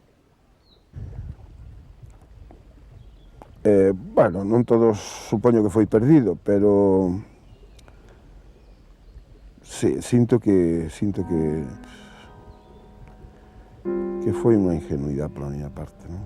Bueno, non todos supoño que foi perdido, pero sí, sinto que foi unha ingenuidade pola miña parte, non?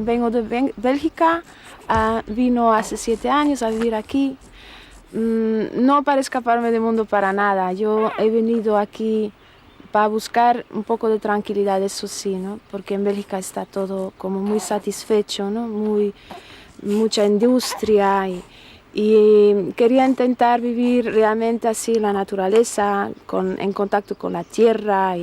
vengo de Bélgica, vino hace 7 años a vivir aquí. No para escaparme del mundo para nada, yo he venido aquí para buscar un poco de tranquilidad, eso sí, ¿no? Porque en Bélgica está todo como muy satisfecho, ¿no? Mucha industria y quería intentar vivir realmente así la naturaleza, en contacto con la tierra.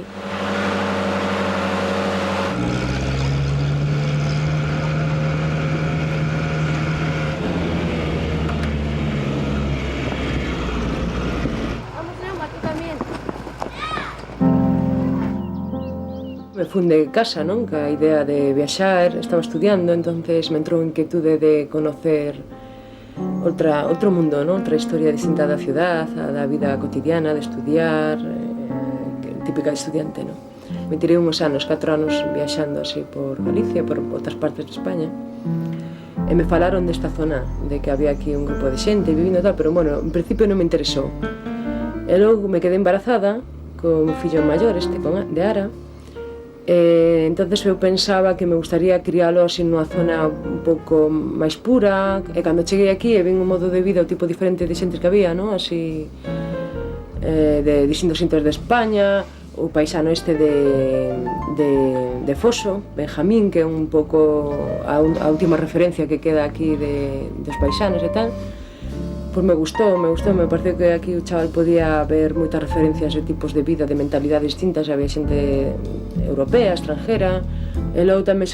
Me fui de casa, non? Que a idea de viaxar, estaba estudiando, entonces me entrou a inquietude de conocer outro mundo, non? Outra historia distinta da ciudad, da vida cotidiana, de estudiar, típica de estudiante, non? Me tirei uns anos, 4 anos, viaxando así por Galicia, por outras partes de España, e me falaron desta zona, de que había aquí un grupo de xente vivindo e tal, pero, bueno, en principio non me interesou. E logo me quedei embarazada con un fillo maior, de Ara, entonces eu pensaba que me gustaría crialo así nunha zona un pouco máis pura, e cando cheguei aquí e vin un modo de vida, o tipo diferente de xentes que había, non? Así, de distintos sitios de España, o paisano de Foso, Benjamín, que é un pouco a última referencia que queda aquí dos paisanos e tal. Pois me gustou, me pareceu que aquí o chaval podía ver moitas referencias de tipos de vida, de mentalidade distintas, había xente europea, extranjera, e logo tamén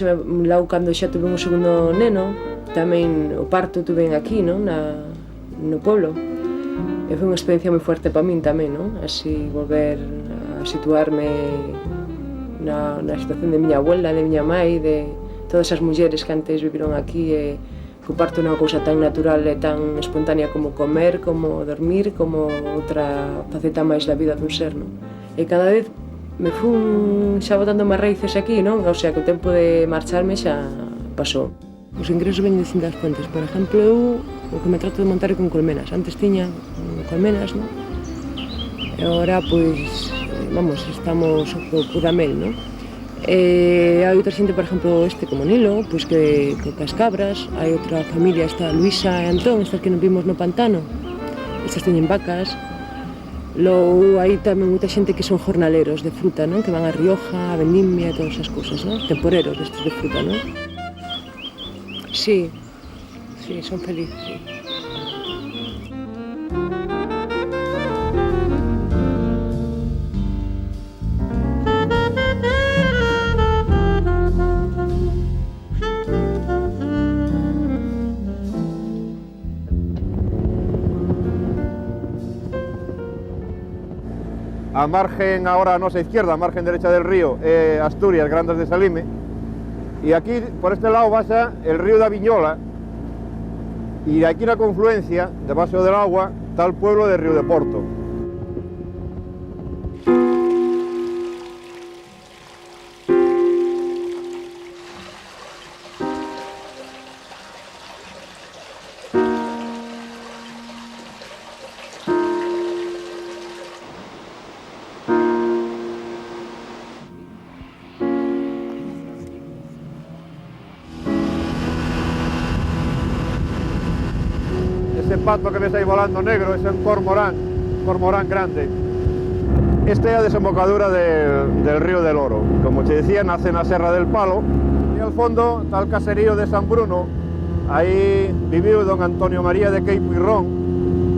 cando xa tuve un segundo neno, tamén o parto tuve aquí, non? No pueblo, e foi unha experiencia moi fuerte para min tamén, non? Así volver a situarme na situación de miña abuela, de miña mai, de todas as mulleres que antes viviron aquí, e o parto non é unha cousa tan natural e tan espontánea como comer, como dormir, como outra faceta máis da vida dun ser, non? E cada vez me fun xa botando máis raíces aquí, non? O sea, que o tempo de marcharme xa pasou. Os ingresos ven de distintas fuentes. Por exemplo, eu o que me trato de montar é con colmenas. Antes tiña colmenas, non? E agora, pois, vamos, estamos co da mel, non? Hai outra xente, por exemplo, como Nilo, pois que cas cabras. Hai outra familia, esta Luisa e Antón, estas que nos vimos no pantano. Estas teñen vacas. Logo hai tamén moita xente que son jornaleros de fruta, non? Que van a Rioja, a Vendimia e todas esas cousas, non? Temporeros destes de fruta, non? Sí, son felices, sí. A margen, ahora a nosa izquierda, a margen derecha del río, é Asturias, Grandas de Salime, e aquí, por este lado, pasa el río da Viñola, e aquí na confluencia, debaixo del agua, está el pueblo de Río de Porto. Ese pato que ves aí volando negro, ese é un cormorán grande. Esta é a desembocadura del río del Oro. Como te decía, nace na Serra del Palo, e ao fondo está o caserío de San Bruno. Aí viviu don Antonio María de Queipo y Ron,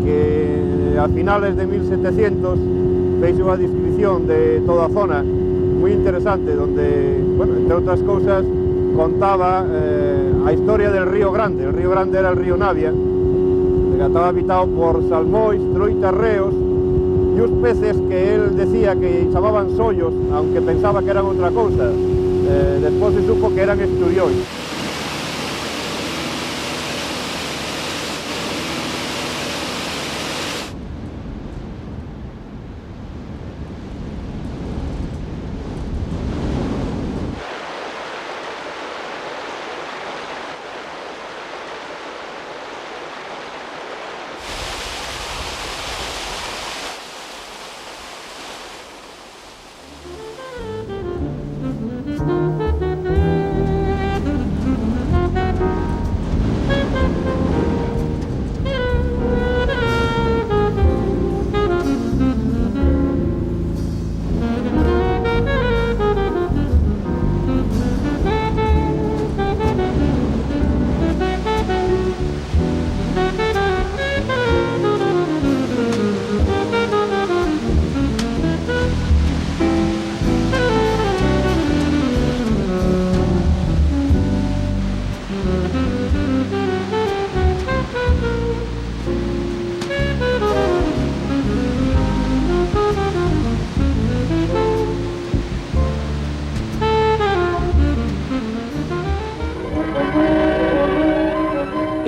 que a finales de 1700 fez unha descripción de toda a zona moi interesante, donde, bueno, entre outras cousas, contaba a historia del Río Grande. El Río Grande era el río Navia, que estaba habitado por salmois, troitas, reos e os peces que él decía que chamaban sollos, aunque pensaba que eran outra cousa. Despois se supo que eran esturións.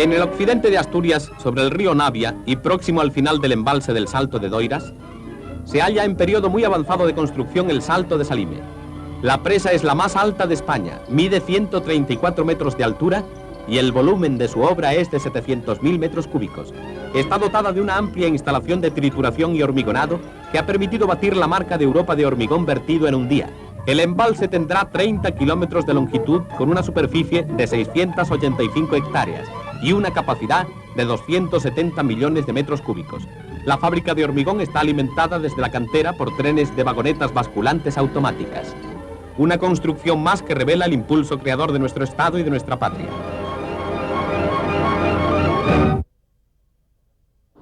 En el occidente de Asturias, sobre el río Navia y próximo al final del embalse del Salto de Doiras, se halla en periodo muy avanzado de construcción el Salto de Salime. La presa es la más alta de España, mide 134 metros de altura y el volumen de su obra es de 700.000 metros cúbicos. Está dotada de una amplia instalación de trituración y hormigonado que ha permitido batir la marca de Europa de hormigón vertido en un día. El embalse tendrá 30 kilómetros de longitud con una superficie de 685 hectáreas y una capacidad de 270 millones de metros cúbicos. La fábrica de hormigón está alimentada desde la cantera por trenes de vagonetas basculantes automáticas. Una construcción más que revela el impulso creador de nuestro Estado y de nuestra patria.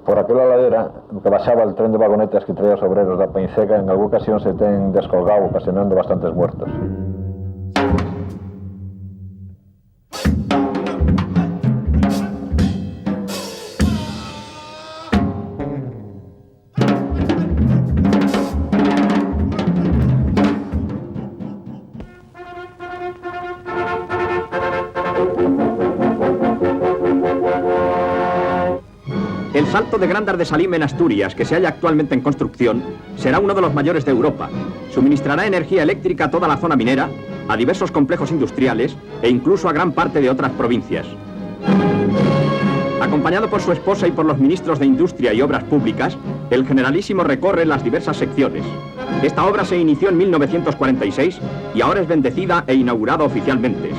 Por aquella ladera que baixaba el tren de vagonetas que traía os obreros da Penseca, en alguna ocasión se ten descolgado, ocasionando bastantes muertos. El Salto de Grandas de Salime en Asturias, que se halla actualmente en construcción, será uno de los mayores de Europa. Suministrará energía eléctrica a toda la zona minera, a diversos complejos industriales e incluso a gran parte de otras provincias. Acompañado por su esposa y por los ministros de Industria y Obras Públicas, el Generalísimo recorre las diversas secciones. Esta obra se inició en 1946 y ahora es bendecida e inaugurada oficialmente.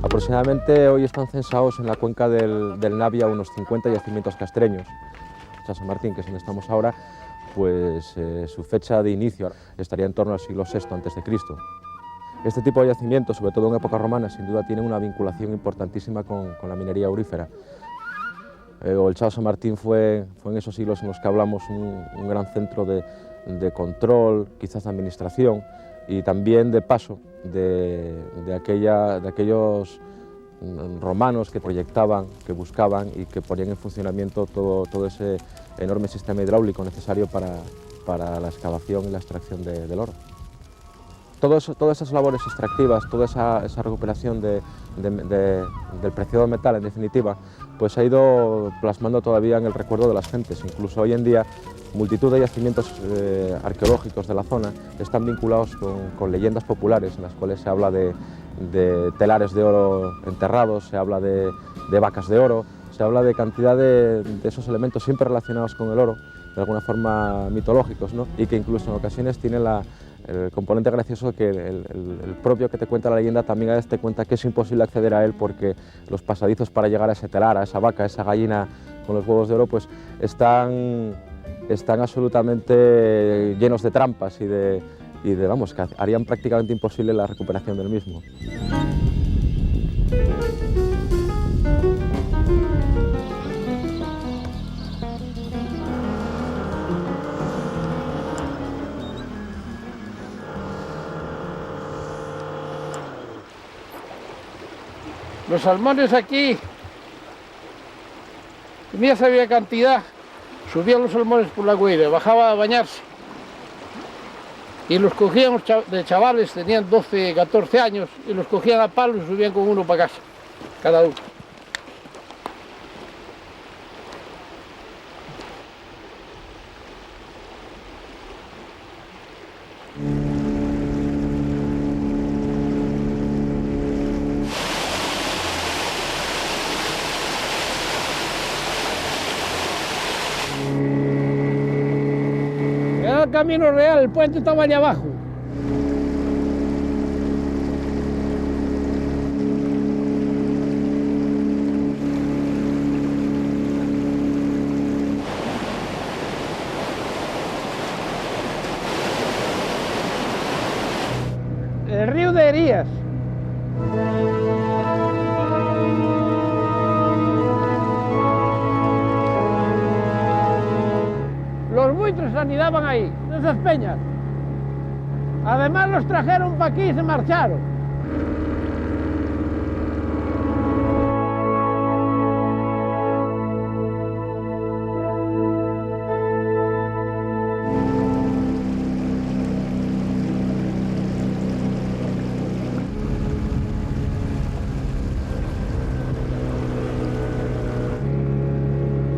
Aproximadamente hoy están censados en la cuenca del Navia unos 50 yacimientos castreños. San Martín, que es donde estamos ahora, pues su fecha de inicio estaría en torno al siglo VI a.C. Este tipo de yacimientos, sobre todo en época romana, sin duda tienen una vinculación importantísima con la minería aurífera. El Chao San Martín fue en esos siglos en los que hablamos un gran centro de control, quizás de administración y también de paso de aquellos romanos que proyectaban, que buscaban y que ponían en funcionamiento todo ese enorme sistema hidráulico necesario para la excavación y la extracción del oro. Todas esas labores extractivas, toda esa recuperación del preciado metal, en definitiva, pues ha ido plasmando todavía en el recuerdo de las gentes. Incluso hoy en día, multitud de yacimientos arqueológicos de la zona están vinculados con leyendas populares, en las cuales se habla de telares de oro enterrados, se habla de vacas de oro, se habla de cantidad de esos elementos siempre relacionados con el oro, de alguna forma mitológicos, ¿no? Y que incluso en ocasiones tienen el componente gracioso que el propio que te cuenta la leyenda también a veces te cuenta que es imposible acceder a él porque los pasadizos para llegar a ese telar, a esa vaca, a esa gallina con los huevos de oro, pues están absolutamente llenos de trampas y de vamos, que harían prácticamente imposible la recuperación del mismo. Los salmones aquí, mira sabía cantidad, subían los salmones por la Guaira, bajaba a bañarse. Y los cogían de chavales, tenían 12, 14 años, y los cogían a palos y subían con uno para casa, cada uno. Era el camino real, el puente estaba allá abajo. El río de Herías. Los buitres anidaban ahí, en esas peñas. Además los trajeron para aquí y se marcharon.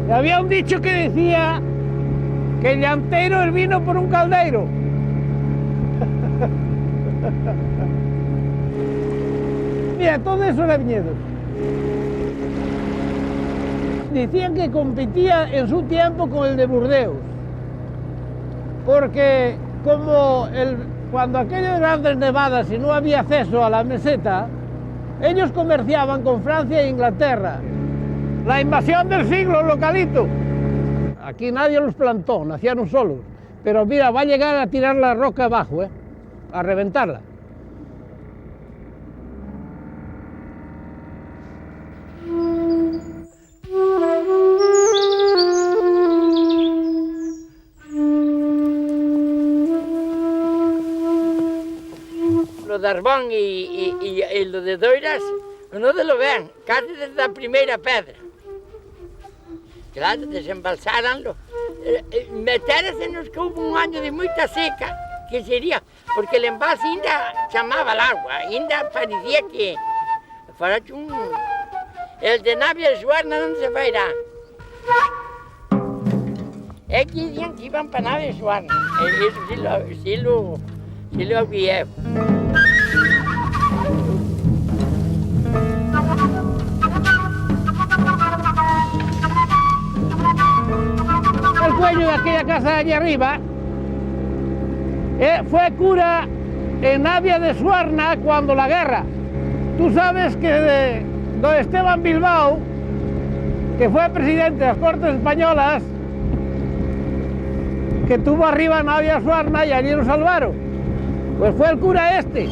Y había un dicho que decía que el llantero el vino por un caldeiro. Mira, todo eso era viñedos. Decían que competía en su tiempo con el de Burdeos, porque como cuando aquellas grandes nevadas y no había acceso a la meseta, ellos comerciaban con Francia e Inglaterra. La invasión del siglo, localito. Aquí nadie los plantó, nacieron solos. Pero mira, va a llegar a tirar la roca abajo, a reventarla. Lo de Arbón y lo de Doiras, no te lo vean, casi desde la primera pedra. Claro, desembalsáranlo. Meterse nos que hubo un año de mucha seca, que sería, porque el embalse ainda chamaba el agua, ainda parecía que fuera el de Navia de Suarna non se vai irá. É que dicían que iban para Navia de Suarna, eso sí lo vi. El dueño de aquella casa de allí arriba fue cura en Navia de Suarna cuando la guerra. Tú sabes que de don Esteban Bilbao, que fue presidente de las Cortes Españolas, que tuvo arriba Navia de Suarna y allí lo salvaron. Pues fue el cura este.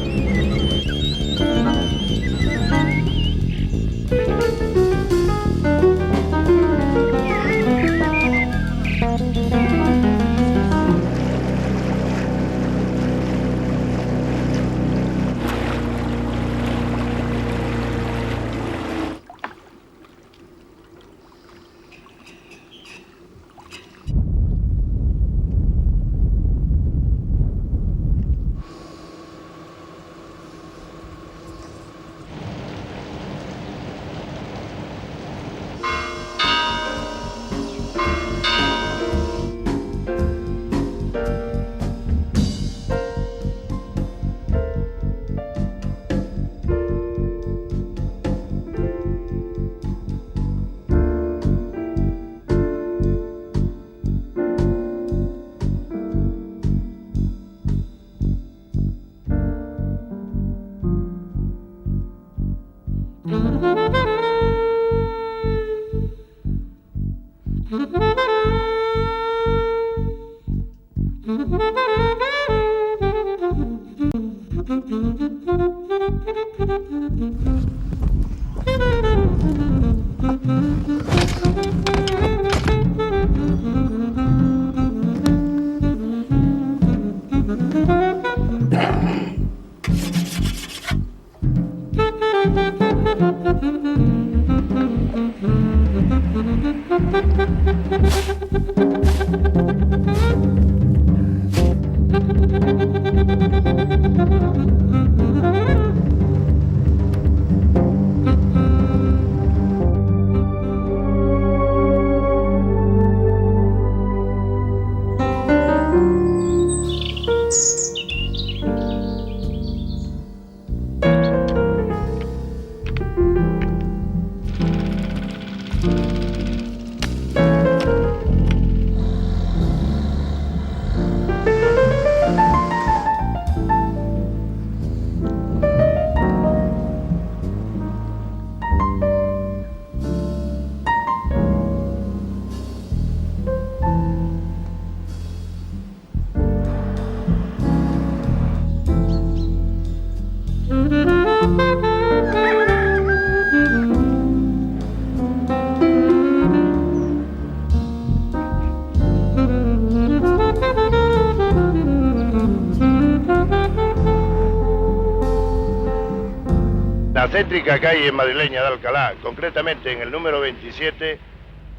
La céntrica calle madrileña de Alcalá, concretamente en el número 27,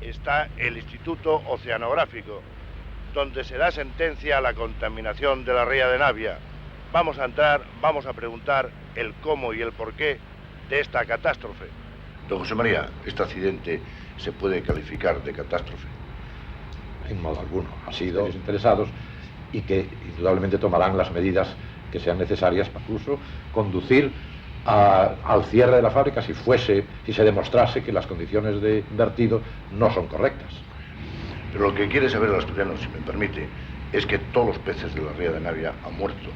está el Instituto Oceanográfico, donde se da sentencia a la contaminación de la ría de Navia. Vamos a entrar, vamos a preguntar el cómo y el porqué de esta catástrofe. Don José María, ¿este accidente se puede calificar de catástrofe? En modo alguno. Han sido interesados y que indudablemente tomarán las medidas que sean necesarias para incluso conducir al cierre de la fábrica si se demostrase que las condiciones de vertido no son correctas. Pero lo que quiere saber el asturiano, si me permite, es que todos los peces de la ría de Navia han muerto.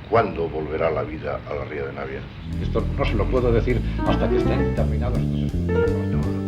¿Cuándo volverá la vida a la ría de Navia? Esto no se lo puedo decir hasta que estén terminados estos estudios.